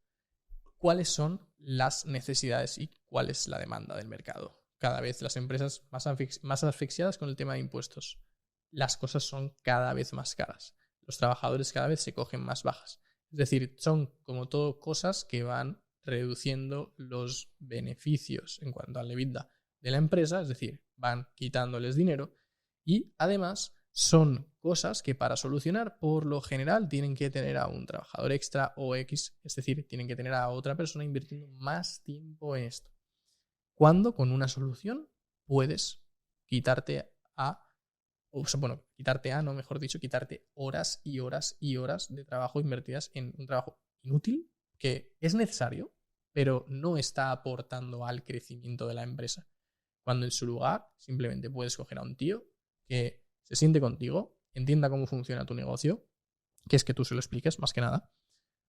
¿cuáles son las necesidades y cuál es la demanda del mercado? Cada vez las empresas más asfixiadas con el tema de impuestos. Las cosas son cada vez más caras. Los trabajadores cada vez se cogen más bajas. Es decir, son como todo cosas que van reduciendo los beneficios en cuanto al EBITDA de la empresa, es decir, van quitándoles dinero y además son cosas que para solucionar por lo general tienen que tener a un trabajador extra o X, es decir, tienen que tener a otra persona invirtiendo más tiempo en esto. Cuando con una solución puedes quitarte horas y horas y horas de trabajo invertidas en un trabajo inútil que es necesario, pero no está aportando al crecimiento de la empresa. Cuando en su lugar simplemente puedes coger a un tío que se siente contigo, entienda cómo funciona tu negocio, que es que tú se lo expliques más que nada.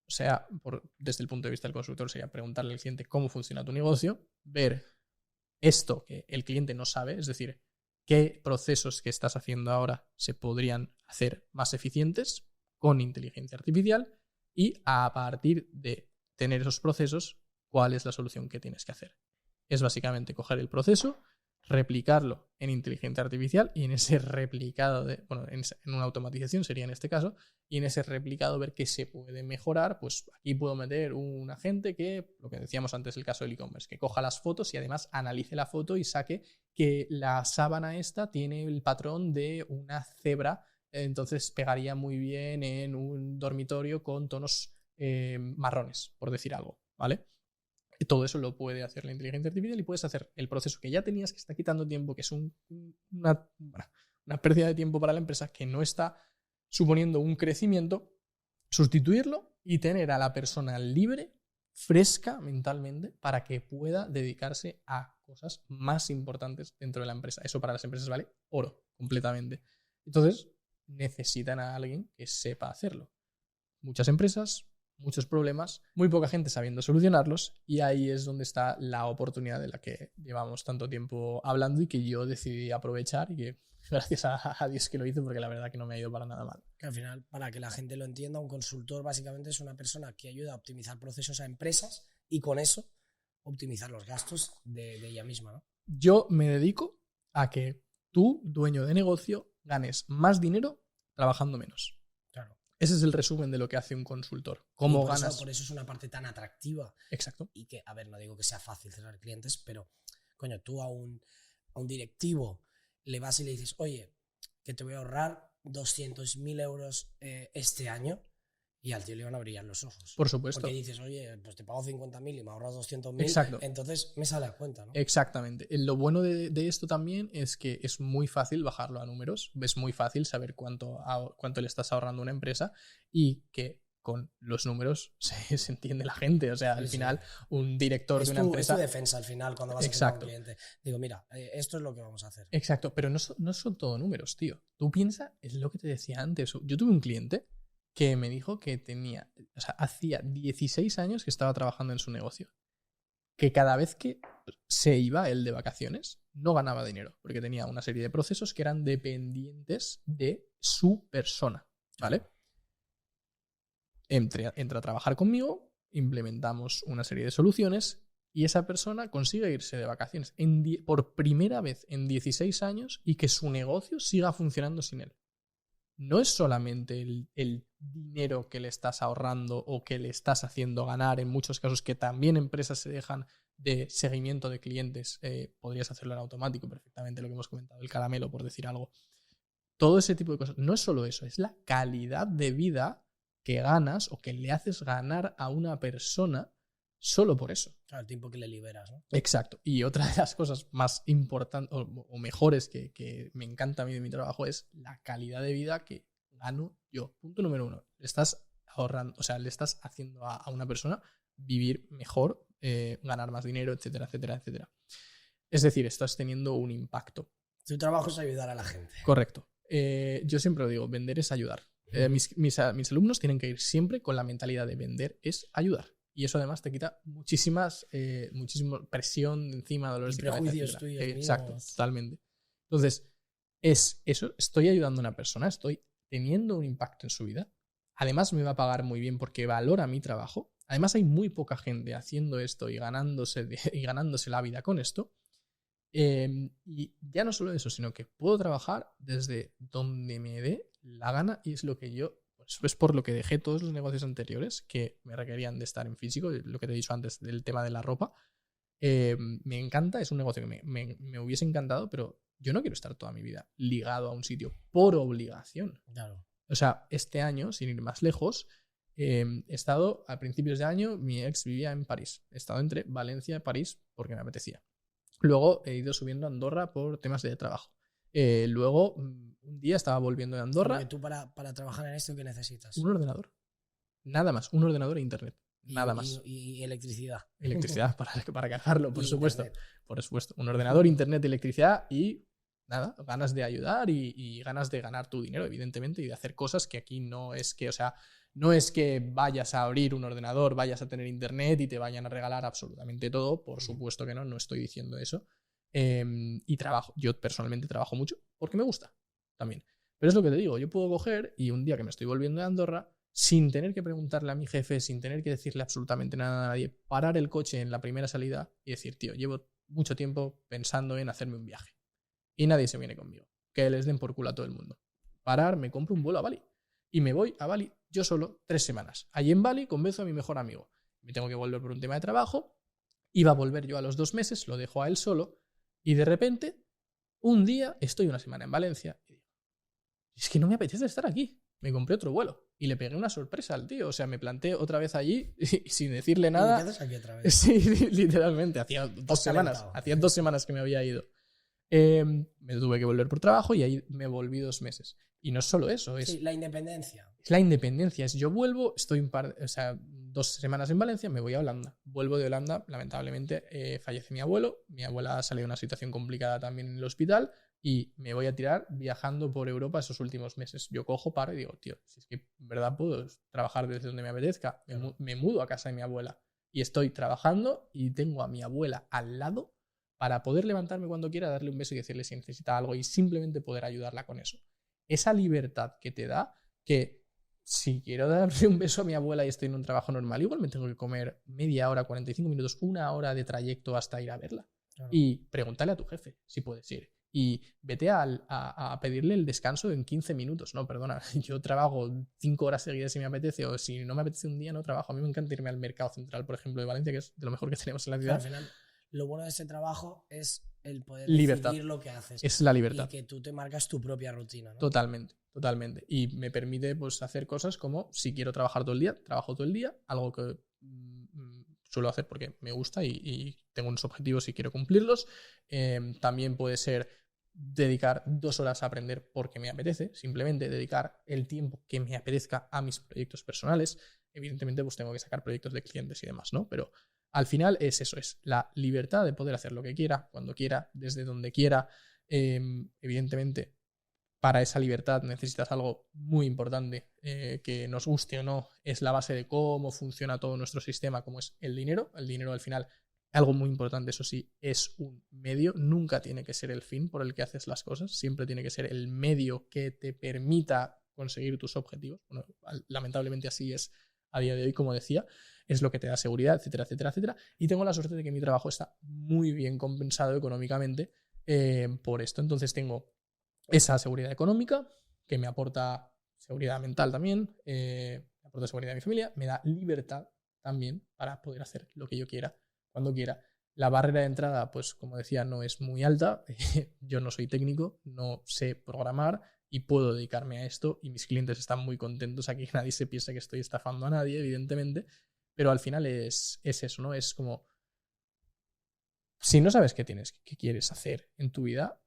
O sea, desde el punto de vista del consultor sería preguntarle al cliente cómo funciona tu negocio, ver esto que el cliente no sabe, es decir, qué procesos que estás haciendo ahora se podrían hacer más eficientes con inteligencia artificial y a partir de tener esos procesos, cuál es la solución que tienes que hacer. Es básicamente coger el proceso, replicarlo en inteligencia artificial y en ese replicado, en una automatización sería en este caso, y en ese replicado ver qué se puede mejorar. Pues aquí puedo meter un agente que, lo que decíamos antes, el caso del e-commerce, que coja las fotos y además analice la foto y saque que la sábana esta tiene el patrón de una cebra, entonces pegaría muy bien en un dormitorio con tonos marrones, por decir algo, ¿vale? Todo eso lo puede hacer la inteligencia artificial y puedes hacer el proceso que ya tenías, que está quitando tiempo, que es una pérdida de tiempo para la empresa, que no está suponiendo un crecimiento, sustituirlo y tener a la persona libre, fresca mentalmente, para que pueda dedicarse a cosas más importantes dentro de la empresa. Eso para las empresas vale oro, completamente. Entonces, necesitan a alguien que sepa hacerlo. Muchas empresas, muchos problemas, muy poca gente sabiendo solucionarlos, y ahí es donde está la oportunidad de la que llevamos tanto tiempo hablando y que yo decidí aprovechar y que gracias a Dios que lo hice, porque la verdad que no me ha ido para nada mal. Que al final, para que la gente lo entienda, un consultor básicamente es una persona que ayuda a optimizar procesos a empresas y con eso optimizar los gastos de ella misma, ¿no? Yo me dedico a que tú, dueño de negocio, ganes más dinero trabajando menos. Claro. Ese es el resumen de lo que hace un consultor. ¿Cómo ganas? Por eso es una parte tan atractiva. Exacto. Y que, a ver, no digo que sea fácil cerrar clientes, pero, coño, tú a un directivo le vas y le dices, oye, que te voy a ahorrar 200.000 euros este año, y al tío le van a brillar los ojos. Por supuesto. Porque dices, oye, pues te pago 50.000 y me ahorras 200.000. Exacto. Entonces me sale a cuenta, ¿no? Exactamente. Lo bueno de esto también es que es muy fácil bajarlo a números. Es muy fácil saber cuánto le estás ahorrando a una empresa y que con los números se entiende la gente. O sea, al final, un director de una empresa... Es tu defensa al final cuando vas a hacer un cliente. Digo, mira, esto es lo que vamos a hacer. Exacto, pero no son todo números, tío. Tú piensas, es lo que te decía antes. Yo tuve un cliente que me dijo que hacía 16 años que estaba trabajando en su negocio. Que cada vez que se iba él de vacaciones, no ganaba dinero, porque tenía una serie de procesos que eran dependientes de su persona, ¿vale? Entra a trabajar conmigo, implementamos una serie de soluciones y esa persona consigue irse de vacaciones por primera vez en 16 años y que su negocio siga funcionando sin él. No es solamente el dinero que le estás ahorrando o que le estás haciendo ganar, en muchos casos que también empresas se dejan de seguimiento de clientes, podrías hacerlo en automático perfectamente, lo que hemos comentado, el caramelo, por decir algo. Todo ese tipo de cosas. No es solo eso, es la calidad de vida que ganas o que le haces ganar a una persona solo por eso. Claro, el tiempo que le liberas, ¿no? Exacto. Y otra de las cosas más importantes o mejores que me encanta a mí de mi trabajo es la calidad de vida que gano yo. Punto número 1. Le estás ahorrando, o sea, le estás haciendo a una persona vivir mejor, ganar más dinero, etcétera, etcétera, etcétera. Es decir, estás teniendo un impacto. Tu trabajo es ayudar a la gente. Correcto. Yo siempre lo digo, vender es ayudar. Mis alumnos tienen que ir siempre con la mentalidad de vender es ayudar. Y eso además te quita muchísima presión encima, dolores de cabeza. Prejuicios tuyos. Exacto, totalmente. Entonces, es eso, estoy ayudando a una persona, estoy teniendo un impacto en su vida. Además me va a pagar muy bien porque valora mi trabajo. Además hay muy poca gente haciendo esto y ganándose la vida con esto. Y ya no solo eso, sino que puedo trabajar desde donde me dé la gana y es lo que yo... Es por lo que dejé todos los negocios anteriores que me requerían de estar en físico, lo que te he dicho antes del tema de la ropa. Me encanta, es un negocio que me hubiese encantado, pero yo no quiero estar toda mi vida ligado a un sitio por obligación. Claro. O sea, este año, sin ir más lejos, he estado a principios de año, mi ex vivía en París. He estado entre Valencia y París porque me apetecía. Luego he ido subiendo a Andorra por temas de trabajo. Luego, un día estaba volviendo de Andorra. Porque tú para trabajar en esto, ¿qué necesitas? Un ordenador. Nada más. Un ordenador e internet. Nada más. Y electricidad. Electricidad para cargarlo, por supuesto. Internet. Por supuesto. Un ordenador, internet, electricidad y nada, ganas de ayudar y ganas de ganar tu dinero, evidentemente, y de hacer cosas que aquí no es que, o sea, no es que vayas a abrir un ordenador, vayas a tener internet y te vayan a regalar absolutamente todo. Por supuesto que no estoy diciendo eso. Y trabajo, yo personalmente trabajo mucho porque me gusta también. Pero es lo que te digo, yo puedo coger y un día que me estoy volviendo de Andorra, sin tener que preguntarle a mi jefe, sin tener que decirle absolutamente nada a nadie, parar el coche en la primera salida y decir, tío, llevo mucho tiempo pensando en hacerme un viaje y nadie se viene conmigo, que les den por culo a todo el mundo. Parar, me compro un vuelo a Bali y me voy a Bali yo solo 3 semanas. Allí en Bali convenzo a mi mejor amigo. Me tengo que volver por un tema de trabajo, iba a volver yo a los 2 meses, lo dejo a él solo. Y de repente, un día, estoy una semana en Valencia y digo, es que no me apetece estar aquí. Me compré otro vuelo y le pegué una sorpresa al tío. O sea, me planté otra vez allí y sin decirle nada. ¿Qué haces aquí otra vez? Sí, literalmente. Hacía 2 semanas. Hacía 2 semanas que me había ido. Me tuve que volver por trabajo y ahí me volví 2 meses. Y no es solo eso. Sí, la independencia. Es la independencia. Es yo vuelvo, estoy 2 semanas en Valencia, me voy a Holanda. Vuelvo de Holanda, lamentablemente fallece mi abuelo. Mi abuela salió de una situación complicada también en el hospital y me voy a tirar viajando por Europa esos últimos meses. Yo cojo, paro y digo, tío, si es que en verdad puedo trabajar desde donde me apetezca, me mudo a casa de mi abuela y estoy trabajando y tengo a mi abuela al lado para poder levantarme cuando quiera, darle un beso y decirle si necesita algo y simplemente poder ayudarla con eso. Esa libertad que te da, que si quiero darle un beso a mi abuela y estoy en un trabajo normal, igual me tengo que comer media hora, 45 minutos, 1 hora de trayecto hasta ir a verla. Claro. Y pregúntale a tu jefe si puedes ir. y vete a pedirle el descanso en 15 minutos. No, perdona, yo trabajo 5 horas seguidas si me apetece, o si no me apetece un día no trabajo. A mí me encanta irme al mercado central, por ejemplo, de Valencia, que es de lo mejor que tenemos en la ciudad. Al final, lo bueno de ese trabajo es el poder libertad. decidir lo que haces. Es la libertad. Y que tú te marcas tu propia rutina, ¿no? Totalmente. Y me permite pues hacer cosas como, si quiero trabajar todo el día, trabajo todo el día, algo que suelo hacer porque me gusta y tengo unos objetivos y quiero cumplirlos. También puede ser dedicar 2 horas a aprender porque me apetece, simplemente dedicar el tiempo que me apetezca a mis proyectos personales. Evidentemente pues tengo que sacar proyectos de clientes y demás, ¿no? Pero al final es eso, es la libertad de poder hacer lo que quiera, cuando quiera, desde donde quiera. Evidentemente, para esa libertad necesitas algo muy importante, que nos guste o no, es la base de cómo funciona todo nuestro sistema, como es el dinero. El dinero al final, algo muy importante, eso sí, es un medio, nunca tiene que ser el fin por el que haces las cosas, siempre tiene que ser el medio que te permita conseguir tus objetivos. Bueno, lamentablemente así es a día de hoy, como decía, es lo que te da seguridad, etcétera, etcétera, etcétera. Y tengo la suerte de que mi trabajo está muy bien compensado económicamente por esto. Entonces tengo esa seguridad económica que me aporta seguridad mental también, me aporta seguridad a mi familia, me da libertad también para poder hacer lo que yo quiera, cuando quiera. La barrera de entrada, pues como decía, no es muy alta. Yo no soy técnico, no sé programar y puedo dedicarme a esto y mis clientes están muy contentos. Aquí nadie se piensa que estoy estafando a nadie, evidentemente, pero al final es eso, ¿no? Es como, si no sabes qué quieres hacer en tu vida,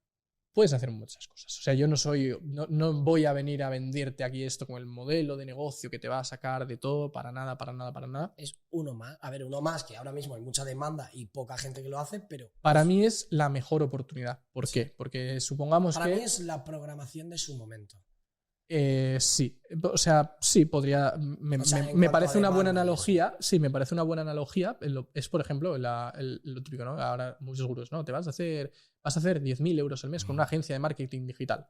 puedes hacer muchas cosas. O sea, yo no voy a venir a venderte aquí esto como el modelo de negocio que te va a sacar de todo, para nada. Es uno más. A ver, uno más, que ahora mismo hay mucha demanda y poca gente que lo hace, pero... Para mí es la mejor oportunidad. ¿Por qué? Porque supongamos para que... Para mí es la programación de su momento. Sí, o sea, sí, podría. Me parece una buena analogía. Sí, me parece una buena analogía. Es, por ejemplo, lo típico, ¿no? Ahora muchos gurús, ¿no? Vas a hacer 10.000 euros al mes con una agencia de marketing digital.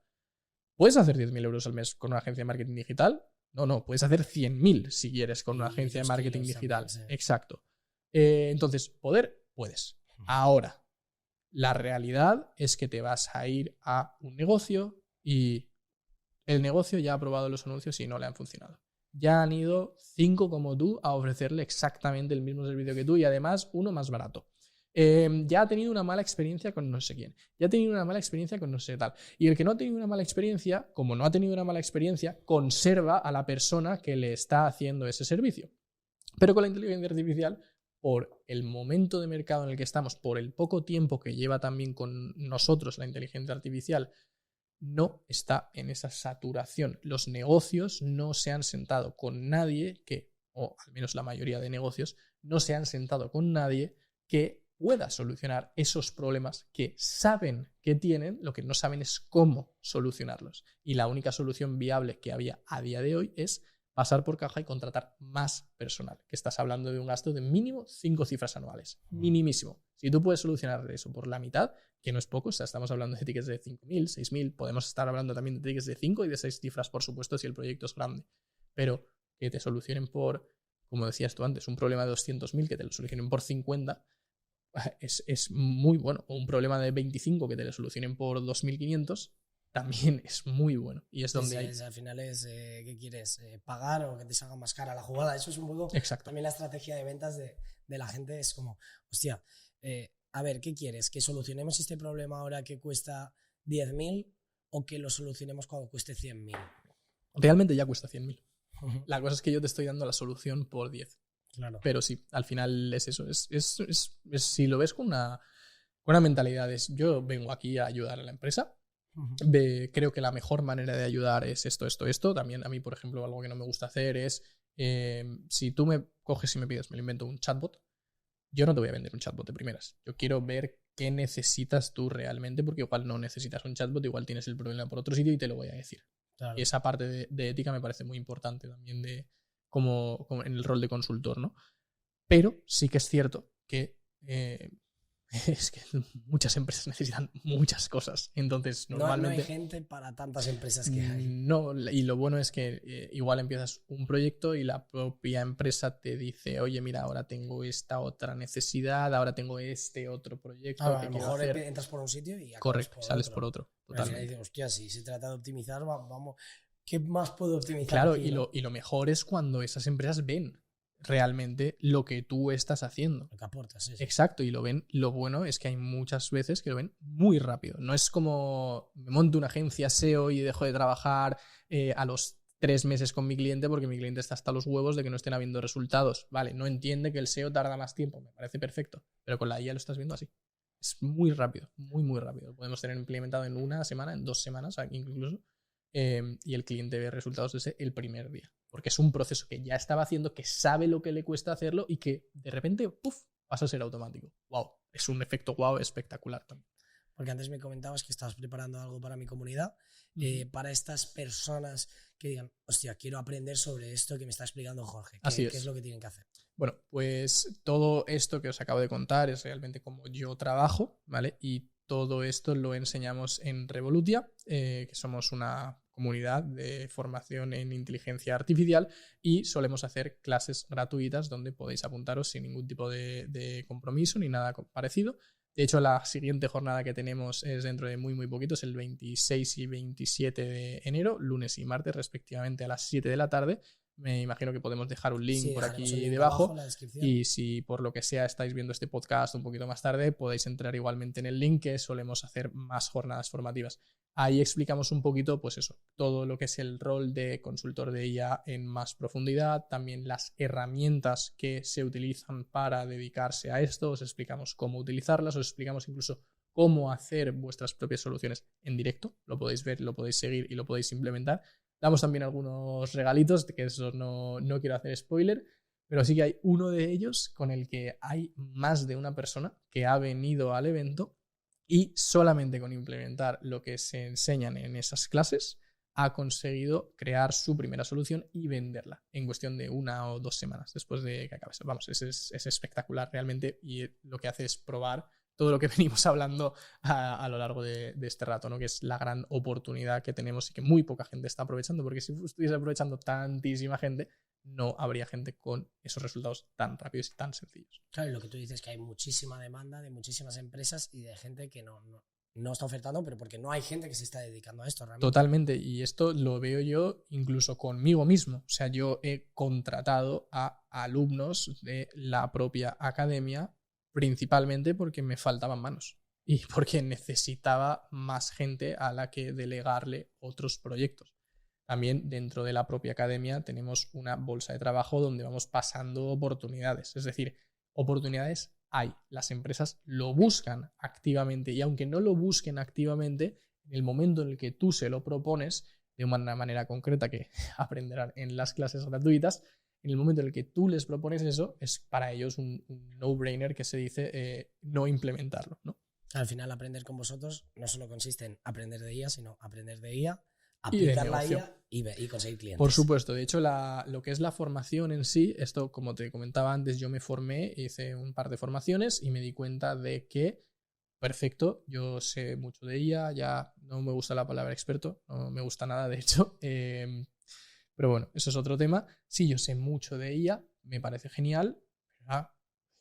¿Puedes hacer 10.000 euros al mes con una agencia de marketing digital? No, puedes hacer 100.000 si quieres con una agencia de marketing digital. También, sí. Exacto. Entonces, puedes. Ahora, la realidad es que te vas a ir a un negocio y el negocio ya ha probado los anuncios y no le han funcionado. Ya han ido 5 como tú a ofrecerle exactamente el mismo servicio que tú y además uno más barato. Ya ha tenido una mala experiencia con no sé quién. Ya ha tenido una mala experiencia con no sé tal. Y el que no ha tenido una mala experiencia, como no ha tenido una mala experiencia, conserva a la persona que le está haciendo ese servicio. Pero con la inteligencia artificial, por el momento de mercado en el que estamos, por el poco tiempo que lleva también con nosotros la inteligencia artificial, no está en esa saturación. Los negocios no se han sentado con nadie o al menos la mayoría de negocios, no se han sentado con nadie que pueda solucionar esos problemas que saben que tienen, lo que no saben es cómo solucionarlos. Y la única solución viable que había a día de hoy es pasar por caja y contratar más personal, que estás hablando de un gasto de mínimo 5 cifras anuales, minimísimo. Si tú puedes solucionar eso por la mitad, que no es poco, o sea, estamos hablando de tickets de 5.000, 6.000, podemos estar hablando también de tickets de 5 y de 6 cifras, por supuesto, si el proyecto es grande, pero que te solucionen por, como decías tú antes, un problema de 200.000, que te lo solucionen por 50, es muy bueno, o un problema de 25 que te lo solucionen por 2.500, también es muy bueno. Y es donde hay... al final es, ¿qué quieres? ¿Pagar o que te salga más cara la jugada? Eso es un poco... Exacto. También la estrategia de ventas de la gente es como, hostia, a ver, ¿qué quieres? ¿Que solucionemos este problema ahora que cuesta 10.000 o que lo solucionemos cuando cueste 100.000? Realmente ya cuesta 100.000. La cosa es que yo te estoy dando la solución por 10. Claro. Pero sí, al final es eso. Si lo ves con una mentalidad, yo vengo aquí a ayudar a la empresa. Creo que la mejor manera de ayudar es esto. También a mí, por ejemplo, algo que no me gusta hacer es, si tú me coges y me pides, me lo invento, un chatbot, yo no te voy a vender un chatbot de primeras. Yo quiero ver qué necesitas tú realmente, porque igual no necesitas un chatbot, igual tienes el problema por otro sitio y te lo voy a decir. Claro. Y esa parte de ética me parece muy importante también como en el rol de consultor, ¿no? Pero sí que es cierto que Es que muchas empresas necesitan muchas cosas. Entonces, normalmente... No hay gente para tantas empresas que hay. No, y lo bueno es que igual empiezas un proyecto y la propia empresa te dice, oye, mira, ahora tengo esta otra necesidad, ahora tengo este otro proyecto que A lo quiero mejor hacer. entras por un sitio y acabas Correcto, por sales otro. por otro. Pero al final Totalmente. dices, hostia, si se trata de optimizar, vamos, ¿qué más puedo optimizar? Claro, aquí, ¿no? y lo mejor es cuando esas empresas ven realmente lo que tú estás haciendo. Lo que aportas, sí. Exacto, y lo ven. Lo bueno es que hay muchas veces que lo ven muy rápido. No es como me monto una agencia SEO y dejo de trabajar a los 3 meses con mi cliente porque mi cliente está hasta los huevos de que no estén habiendo resultados. Vale, no entiende que el SEO tarda más tiempo, me parece perfecto, pero con la IA lo estás viendo así. Es muy rápido, muy rápido. Lo podemos tener implementado en 1 semana, en 2 semanas incluso. Y el cliente ve resultados desde el primer día. Porque es un proceso que ya estaba haciendo, que sabe lo que le cuesta hacerlo y que de repente, ¡puf!, pasa a ser automático. ¡Wow! Es un efecto wow espectacular también. Porque antes me comentabas que estabas preparando algo para mi comunidad, para estas personas que digan, hostia, quiero aprender sobre esto que me está explicando Jorge. ¿Qué es lo que tienen que hacer? Bueno, pues todo esto que os acabo de contar es realmente como yo trabajo, ¿vale? Y todo esto lo enseñamos en Revolutia, que somos una comunidad de formación en inteligencia artificial y solemos hacer clases gratuitas donde podéis apuntaros sin ningún tipo de compromiso ni nada parecido. De hecho, la siguiente jornada que tenemos es dentro de muy poquito, es el 26 y 27 de enero, lunes y martes respectivamente a las 7 de la tarde. Me imagino que podemos dejar un link por aquí debajo y si por lo que sea estáis viendo este podcast un poquito más tarde podéis entrar igualmente en el link, que solemos hacer más jornadas formativas. Ahí explicamos un poquito, pues eso, todo lo que es el rol de consultor de IA en más profundidad, también las herramientas que se utilizan para dedicarse a esto, os explicamos cómo utilizarlas, os explicamos incluso cómo hacer vuestras propias soluciones en directo, lo podéis ver, lo podéis seguir y lo podéis implementar. Damos también algunos regalitos, que eso no quiero hacer spoiler, pero sí que hay uno de ellos con el que hay más de una persona que ha venido al evento y solamente con implementar lo que se enseñan en esas clases ha conseguido crear su primera solución y venderla en cuestión de 1 o 2 semanas después de que acabe. Vamos, es espectacular realmente y lo que hace es probar todo lo que venimos hablando a lo largo de este rato, ¿no? Que es la gran oportunidad que tenemos y que muy poca gente está aprovechando, porque si estuviese aprovechando tantísima gente, no habría gente con esos resultados tan rápidos y tan sencillos. Claro, y lo que tú dices es que hay muchísima demanda de muchísimas empresas y de gente que no está ofertando, pero porque no hay gente que se está dedicando a esto realmente. Totalmente, y esto lo veo yo incluso conmigo mismo. O sea, yo he contratado a alumnos de la propia academia principalmente porque me faltaban manos y porque necesitaba más gente a la que delegarle otros proyectos. También dentro de la propia academia tenemos una bolsa de trabajo donde vamos pasando oportunidades. Es decir, oportunidades hay. Las empresas lo buscan activamente y aunque no lo busquen activamente, en el momento en el que tú se lo propones de una manera concreta que aprenderán en las clases gratuitas, en el momento en el que tú les propones eso, es para ellos un no-brainer que se dice no implementarlo, ¿no? Al final, aprender con vosotros no solo consiste en aprender de IA, sino aprender de IA, aplicar la IA y conseguir clientes. Por supuesto. De hecho, lo que es la formación en sí, esto, como te comentaba antes, yo me formé, hice un par de formaciones y me di cuenta de que, perfecto, yo sé mucho de IA, ya no me gusta la palabra experto, no me gusta nada, de hecho. Pero bueno, eso es otro tema. Sí, yo sé mucho de IA, me parece genial, pero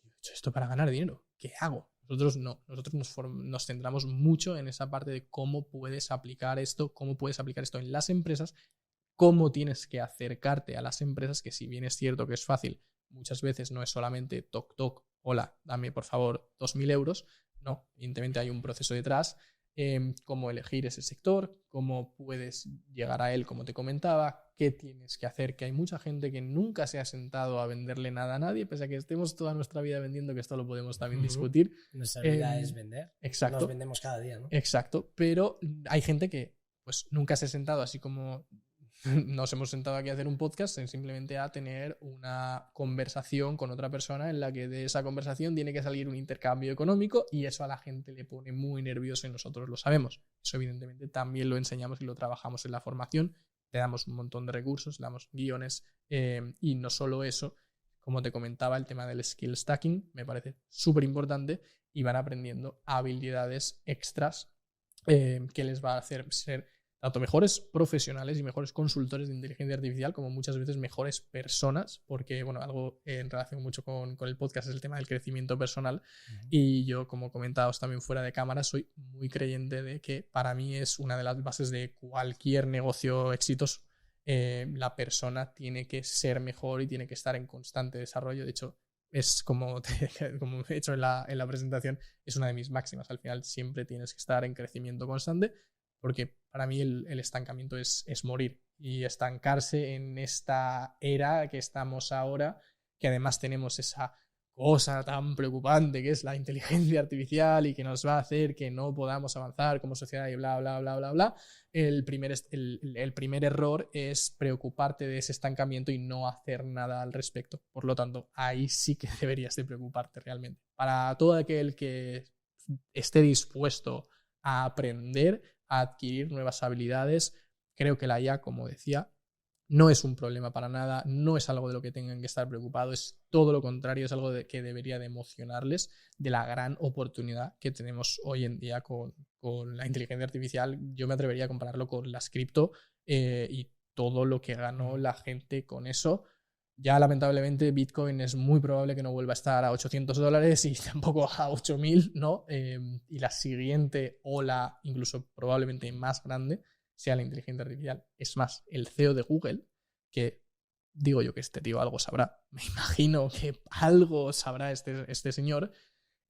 yo he hecho esto para ganar dinero. ¿Qué hago? Nosotros no, nosotros nos centramos mucho en esa parte de cómo puedes aplicar esto en las empresas, cómo tienes que acercarte a las empresas, que si bien es cierto que es fácil, muchas veces no es solamente toc toc, hola, dame por favor 2.000 euros, no, evidentemente hay un proceso detrás, cómo elegir ese sector, cómo puedes llegar a él, como te comentaba, qué tienes que hacer, que hay mucha gente que nunca se ha sentado a venderle nada a nadie, pese a que estemos toda nuestra vida vendiendo, que esto lo podemos también discutir. Nuestra vida es vender. Exacto. Nos vendemos cada día, ¿no? Exacto, pero hay gente que pues nunca se ha sentado, así como nos hemos sentado aquí a hacer un podcast, simplemente a tener una conversación con otra persona en la que de esa conversación tiene que salir un intercambio económico y eso a la gente le pone muy nervioso y nosotros lo sabemos. Eso evidentemente también lo enseñamos y lo trabajamos en la formación, le damos un montón de recursos, le damos guiones y no solo eso, como te comentaba, el tema del skill stacking me parece súper importante y van aprendiendo habilidades extras que les va a hacer ser tanto mejores profesionales y mejores consultores de inteligencia artificial, como muchas veces mejores personas, porque, bueno, algo en relación mucho con el podcast es el tema del crecimiento personal. Y yo, como comentaos también fuera de cámara, soy muy creyente de que para mí es una de las bases de cualquier negocio exitoso. La persona tiene que ser mejor y tiene que estar en constante desarrollo. De hecho, es como he hecho en la presentación, es una de mis máximas. Al final siempre tienes que estar en crecimiento constante, porque para mí el estancamiento es morir, y estancarse en esta era que estamos ahora, que además tenemos esa cosa tan preocupante que es la inteligencia artificial y que nos va a hacer que no podamos avanzar como sociedad y bla, bla, bla, bla, bla. El primer error es preocuparte de ese estancamiento y no hacer nada al respecto. Por lo tanto, ahí sí que deberías de preocuparte realmente. Para todo aquel que esté dispuesto a aprender, a adquirir nuevas habilidades, creo que la IA, como decía, no es un problema para nada, no es algo de lo que tengan que estar preocupados, es todo lo contrario, es algo que debería de emocionarles, de la gran oportunidad que tenemos hoy en día con la inteligencia artificial. Yo me atrevería a compararlo con las cripto y todo lo que ganó la gente con eso. Ya lamentablemente Bitcoin es muy probable que no vuelva a estar a $800 y tampoco a 8.000, ¿no? Y la siguiente ola, incluso probablemente más grande, sea la inteligencia artificial. Es más, el CEO de Google, que digo yo que este tío algo sabrá, me imagino que algo sabrá este señor,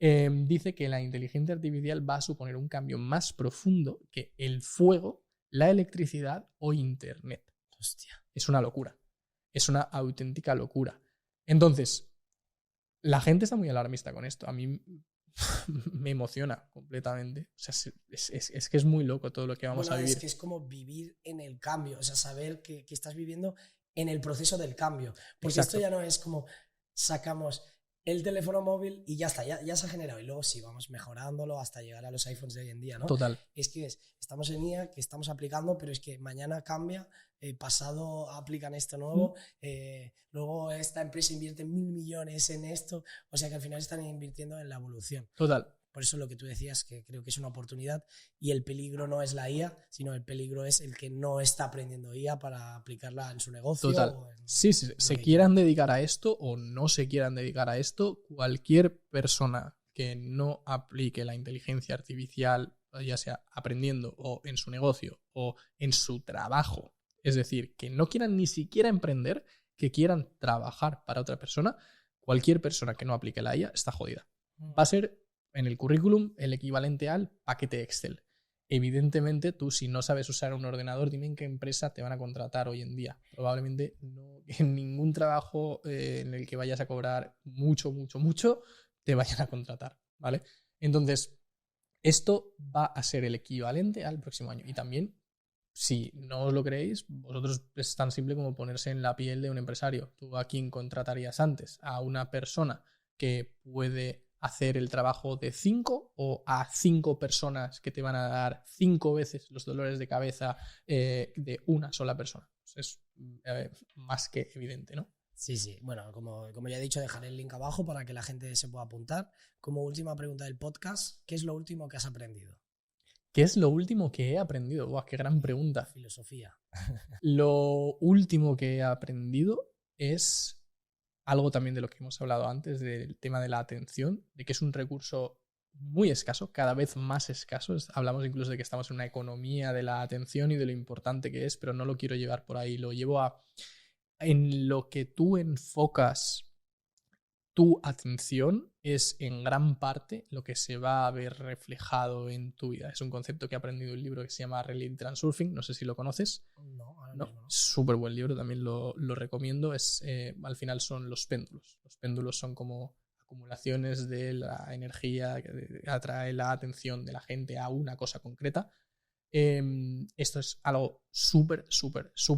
dice que la inteligencia artificial va a suponer un cambio más profundo que el fuego, la electricidad o Internet. Hostia. Es una locura. Es una auténtica locura. Entonces, la gente está muy alarmista con esto. A mí me emociona completamente. O sea, es que es muy loco todo lo que vamos a vivir. Es que es como vivir en el cambio, o sea, saber que estás viviendo en el proceso del cambio. Porque Exacto. Esto ya no es como sacamos el teléfono móvil y ya está, ya se ha generado. Y luego sí, vamos mejorándolo hasta llegar a los iPhones de hoy en día, ¿no? Total. Es que estamos en IA, que estamos aplicando, pero es que mañana cambia, pasado aplican esto nuevo, luego esta empresa invierte 1.000 millones en esto, o sea que al final están invirtiendo en la evolución. Total. Por eso lo que tú decías, que creo que es una oportunidad, y el peligro no es la IA, sino el peligro es el que no está aprendiendo IA para aplicarla en su negocio. Total. Sí, se quieran dedicar a esto o no se quieran dedicar a esto, cualquier persona que no aplique la inteligencia artificial, ya sea aprendiendo o en su negocio o en su trabajo, es decir, que no quieran ni siquiera emprender, que quieran trabajar para otra persona, cualquier persona que no aplique la IA está jodida. Va a ser en el currículum el equivalente al paquete Excel. Evidentemente, tú, si no sabes usar un ordenador, dime en qué empresa te van a contratar hoy en día. Probablemente no, en ningún trabajo en el que vayas a cobrar mucho te vayan a contratar, ¿vale? Entonces, esto va a ser el equivalente al próximo año. Y también, si no os lo creéis, vosotros es tan simple como ponerse en la piel de un empresario. ¿Tú a quién contratarías antes? ¿A una persona que puede hacer el trabajo de 5 o a 5 personas que te van a dar 5 veces los dolores de cabeza de una sola persona? Pues es más que evidente, ¿no? Sí. Bueno, como ya he dicho, dejaré el link abajo para que la gente se pueda apuntar. Como última pregunta del podcast, ¿qué es lo último que has aprendido? ¿Qué es lo último que he aprendido? ¡Buah, qué gran pregunta! Filosofía. Lo último que he aprendido es algo también de lo que hemos hablado antes, del tema de la atención, de que es un recurso muy escaso, cada vez más escaso. Hablamos incluso de que estamos en una economía de la atención y de lo importante que es, pero no lo quiero llevar por ahí. Lo llevo en lo que tú enfocas tu atención es en gran parte lo que se va a ver reflejado en tu vida. Es un concepto que he aprendido en un libro que se llama Reality Transurfing, no sé si lo conoces. No. Súper buen libro, también lo recomiendo. Al final son los péndulos. Los péndulos son como acumulaciones de la energía que atrae la atención de la gente a una cosa concreta. Esto es algo súper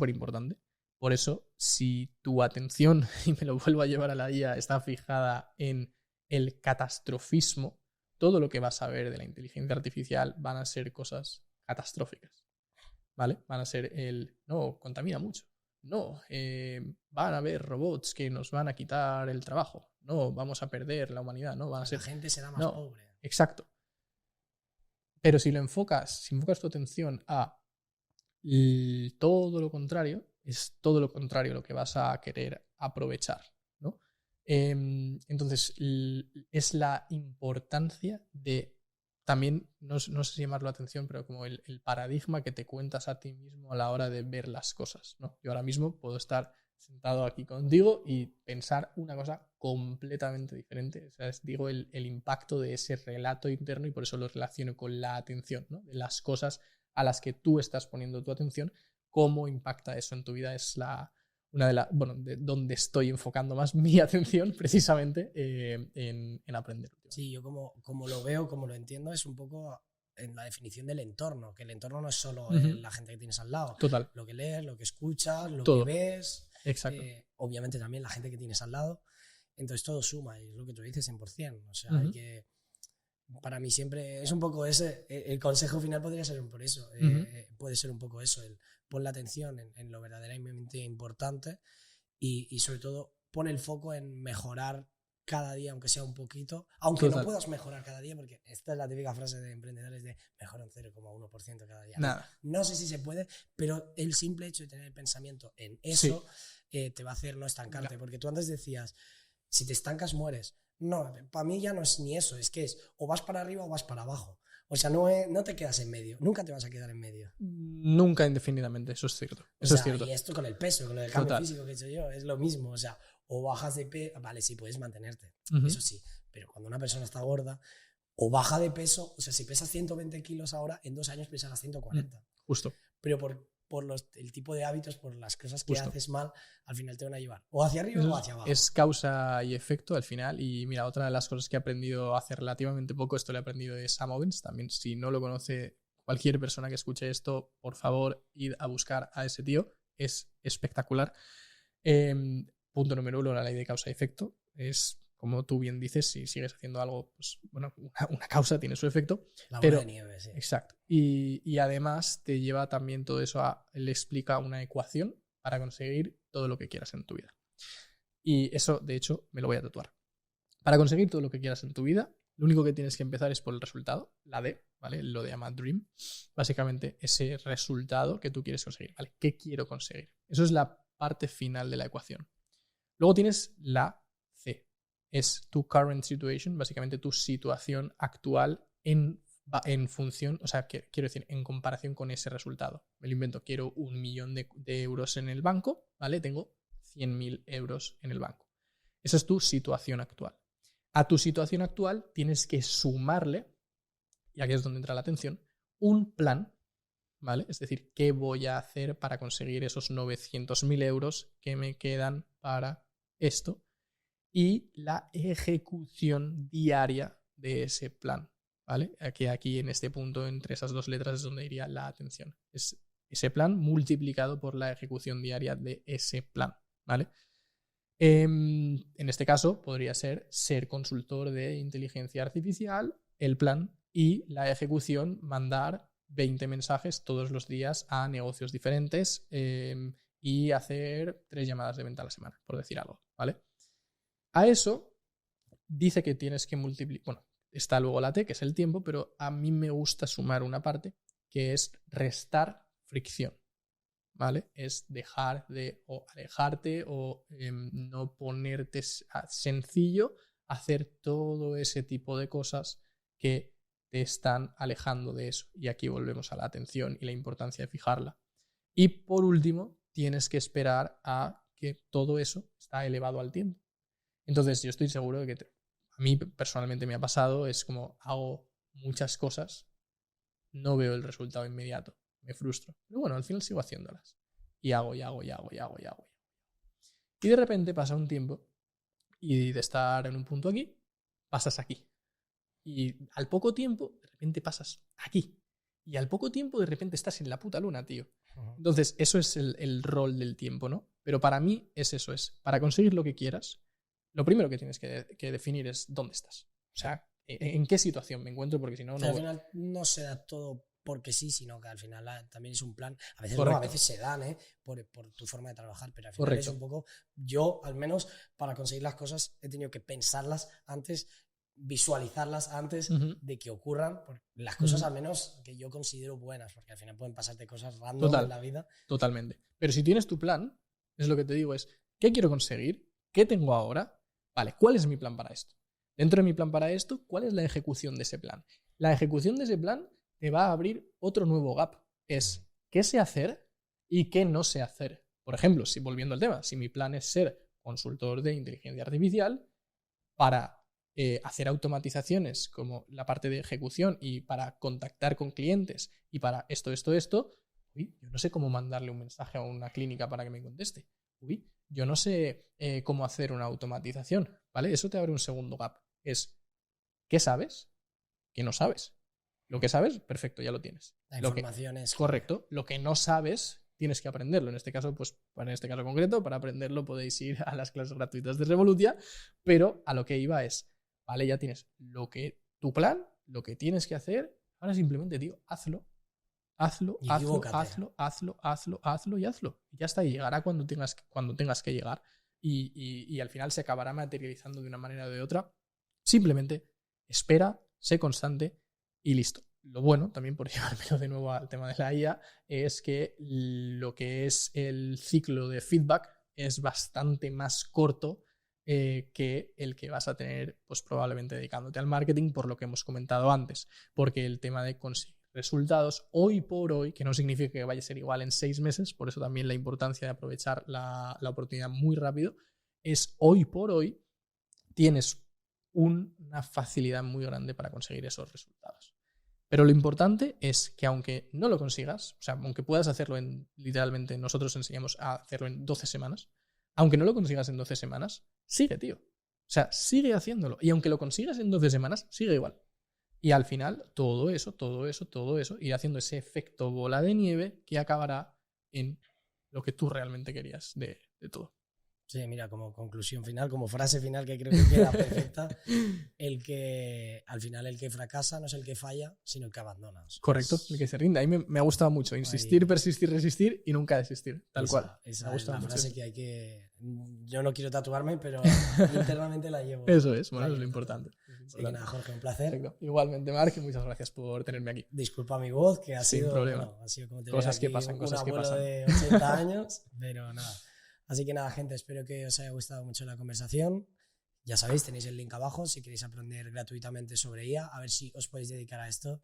importante. Por eso, si tu atención, y me lo vuelvo a llevar a la IA, está fijada en el catastrofismo, todo lo que vas a ver de la inteligencia artificial van a ser cosas catastróficas, ¿vale? Van a ser no, contamina mucho. No, van a haber robots que nos van a quitar el trabajo. No, vamos a perder la humanidad. No, van a ser... La gente será más pobre. Exacto. Pero si enfocas tu atención a todo lo contrario, es todo lo contrario lo que vas a querer aprovechar, ¿no? Entonces, es la importancia de también, no sé si llamarlo atención, pero como el paradigma que te cuentas a ti mismo a la hora de ver las cosas, ¿no? Yo ahora mismo puedo estar sentado aquí contigo y pensar una cosa completamente diferente. O sea, digo el impacto de ese relato interno y por eso lo relaciono con la atención, ¿no? De las cosas a las que tú estás poniendo tu atención, cómo impacta eso en tu vida es de donde estoy enfocando más mi atención precisamente en aprender. Sí, yo como lo veo, como lo entiendo, es un poco en la definición del entorno, que el entorno no es solo la gente que tienes al lado. Total. Lo que lees, lo que escuchas, lo todo. Que ves. Exacto. Obviamente también la gente que tienes al lado. Entonces todo suma, y es lo que tú dices 100%. O sea, hay que... Para mí siempre es un poco ese, el consejo final podría ser por eso, puede ser un poco eso, el pon la atención en lo verdaderamente importante y sobre todo pon el foco en mejorar cada día, aunque sea un poquito, aunque no puedas mejorar cada día, porque esta es la típica frase de emprendedores de mejora un 0,1% cada día. Nada. No sé si se puede, pero el simple hecho de tener el pensamiento en eso te va a hacer no estancarte, porque tú antes decías, si te estancas mueres. No, para mí ya no es ni eso, es que es o vas para arriba o vas para abajo. O sea, no te quedas en medio, nunca te vas a quedar en medio. Nunca indefinidamente, eso es cierto. Eso es cierto. Y esto con el peso, con el cambio físico que he hecho yo, es lo mismo. O sea, o bajas de peso, vale, sí, puedes mantenerte, eso sí, pero cuando una persona está gorda, o baja de peso, o sea, si pesas 120 kilos ahora, en 2 años pesarás 140. Justo. Pero por el tipo de hábitos, por las cosas que haces mal, al final te van a llevar o hacia arriba o hacia abajo. Es causa y efecto al final. Y mira, otra de las cosas que he aprendido hace relativamente poco, esto lo he aprendido de Sam Ovens. También, si no lo conoce cualquier persona que escuche esto, por favor, id a buscar a ese tío. Es espectacular. Punto número 1, la ley de causa y efecto. Es, como tú bien dices, si sigues haciendo algo, pues bueno, una causa tiene su efecto. La bola de nieve, sí. Exacto. Y además te lleva también todo eso le explica una ecuación para conseguir todo lo que quieras en tu vida. Y eso, de hecho, me lo voy a tatuar. Para conseguir todo lo que quieras en tu vida, lo único que tienes que empezar es por el resultado, la D, ¿vale? Lo de llama Dream. Básicamente, ese resultado que tú quieres conseguir, ¿vale? ¿Qué quiero conseguir? Eso es la parte final de la ecuación. Luego tienes la C. Es tu current situation, básicamente tu situación actual en función, o sea, quiero decir, en comparación con ese resultado. Me lo invento, quiero 1 millón de euros en el banco, ¿vale? Tengo 100.000 euros en el banco. Esa es tu situación actual. A tu situación actual tienes que sumarle, y aquí es donde entra la atención, un plan, ¿vale? Es decir, ¿qué voy a hacer para conseguir esos 900.000 euros que me quedan para esto? Y la ejecución diaria de ese plan, ¿vale? Aquí en este punto, entre esas 2 letras, es donde iría la atención. Es ese plan multiplicado por la ejecución diaria de ese plan, ¿vale? En este caso podría ser consultor de inteligencia artificial, el plan, y la ejecución, mandar 20 mensajes todos los días a negocios diferentes y hacer 3 llamadas de venta a la semana, por decir algo, ¿vale? A eso dice que tienes que multiplicar, bueno, está luego la T, que es el tiempo, pero a mí me gusta sumar una parte que es restar fricción, ¿vale? Es dejar de o alejarte o no ponerte sencillo hacer todo ese tipo de cosas que te están alejando de eso. Y aquí volvemos a la atención y la importancia de fijarla. Y por último, tienes que esperar a que todo eso está elevado al tiempo. Entonces yo estoy seguro de que a mí personalmente me ha pasado, es como hago muchas cosas, no veo el resultado inmediato, me frustro. Pero bueno, al final sigo haciéndolas. Y hago. Y de repente pasa un tiempo y de estar en un punto aquí, pasas aquí. Y al poco tiempo, de repente pasas aquí. Y al poco tiempo, de repente estás en la puta luna, tío. Entonces, eso es el rol del tiempo, ¿no? Pero para mí es eso, es para conseguir lo que quieras, lo primero que tienes que definir es dónde estás. O sea, en qué situación me encuentro, porque si no... Al final no se da todo porque sí, sino que al final también es un plan. A veces no, a veces se dan, por tu forma de trabajar, pero al final es un poco... Yo, al menos, para conseguir las cosas, he tenido que pensarlas antes visualizarlas antes de que ocurran, las cosas al menos que yo considero buenas, porque al final pueden pasarte cosas random en la vida. Totalmente. Pero si tienes tu plan, es lo que te digo, es ¿qué quiero conseguir? ¿Qué tengo ahora? Vale, ¿cuál es mi plan para esto? Dentro de mi plan para esto, ¿cuál es la ejecución de ese plan? La ejecución de ese plan te va a abrir otro nuevo gap. Es ¿qué sé hacer y qué no sé hacer? Por ejemplo, si volviendo al tema, si mi plan es ser consultor de inteligencia artificial para hacer automatizaciones como la parte de ejecución y para contactar con clientes y para esto, yo no sé cómo mandarle un mensaje a una clínica para que me conteste. Yo no sé cómo hacer una automatización, ¿vale? Eso te abre un segundo gap. Es, ¿qué sabes? ¿Qué no sabes? Lo que sabes, perfecto, ya lo tienes. La información es correcto. Lo que no sabes, tienes que aprenderlo. En este caso, pues, en este caso concreto, para aprenderlo podéis ir a las clases gratuitas de Revolutia, pero a lo que iba es, vale, ya tienes tu plan, lo que tienes que hacer, ahora simplemente, tío, hazlo. Hazlo y ya está, y llegará cuando tengas que llegar. Y al final se acabará materializando de una manera o de otra. Simplemente espera, sé constante y listo. Lo bueno, también por llevármelo de nuevo al tema de la IA, es que lo que es el ciclo de feedback es bastante más corto que el que vas a tener, pues probablemente dedicándote al marketing, por lo que hemos comentado antes. Porque el tema de conseguir resultados hoy por hoy, que no significa que vaya a ser igual en 6 meses, por eso también la importancia de aprovechar la oportunidad muy rápido, es hoy por hoy tienes una facilidad muy grande para conseguir esos resultados. Pero lo importante es que aunque no lo consigas, o sea, aunque puedas hacerlo literalmente, nosotros enseñamos a hacerlo en 12 semanas, aunque no lo consigas en 12 semanas, sigue, tío. O sea, sigue haciéndolo. Y aunque lo consigas en 12 semanas, sigue igual. Y al final, todo eso, irá haciendo ese efecto bola de nieve que acabará en lo que tú realmente querías de todo. Sí, mira, como conclusión final, como frase final que creo que queda perfecta, al final el que fracasa no es el que falla, sino el que abandona. Correcto, el que se rinde. A mí me ha gustado mucho insistir, persistir, resistir y nunca desistir, tal cual. Esa es la frase que hay que... Yo no quiero tatuarme, pero internamente la llevo. Eso es, bueno, es lo importante. Así que nada, Jorge, un placer. Perfecto. Igualmente, Marc, muchas gracias por tenerme aquí. Disculpa mi voz, que ha sido... Sin problema. Bueno, ha sido como cosas que pasan, un abuelo de 80 años, pero nada. Así que nada, gente, espero que os haya gustado mucho la conversación. Ya sabéis, tenéis el link abajo si queréis aprender gratuitamente sobre IA, a ver si os podéis dedicar a esto.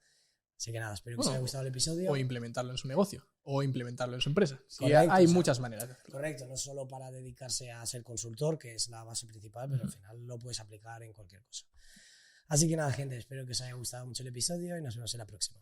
Así que nada, espero que os haya gustado el episodio. O implementarlo en su negocio, o implementarlo en su empresa. Sí, correcto, hay muchas maneras de hacerlo. Correcto, no solo para dedicarse a ser consultor, que es la base principal, pero al final lo puedes aplicar en cualquier cosa. Así que nada, gente, espero que os haya gustado mucho el episodio y nos vemos en la próxima.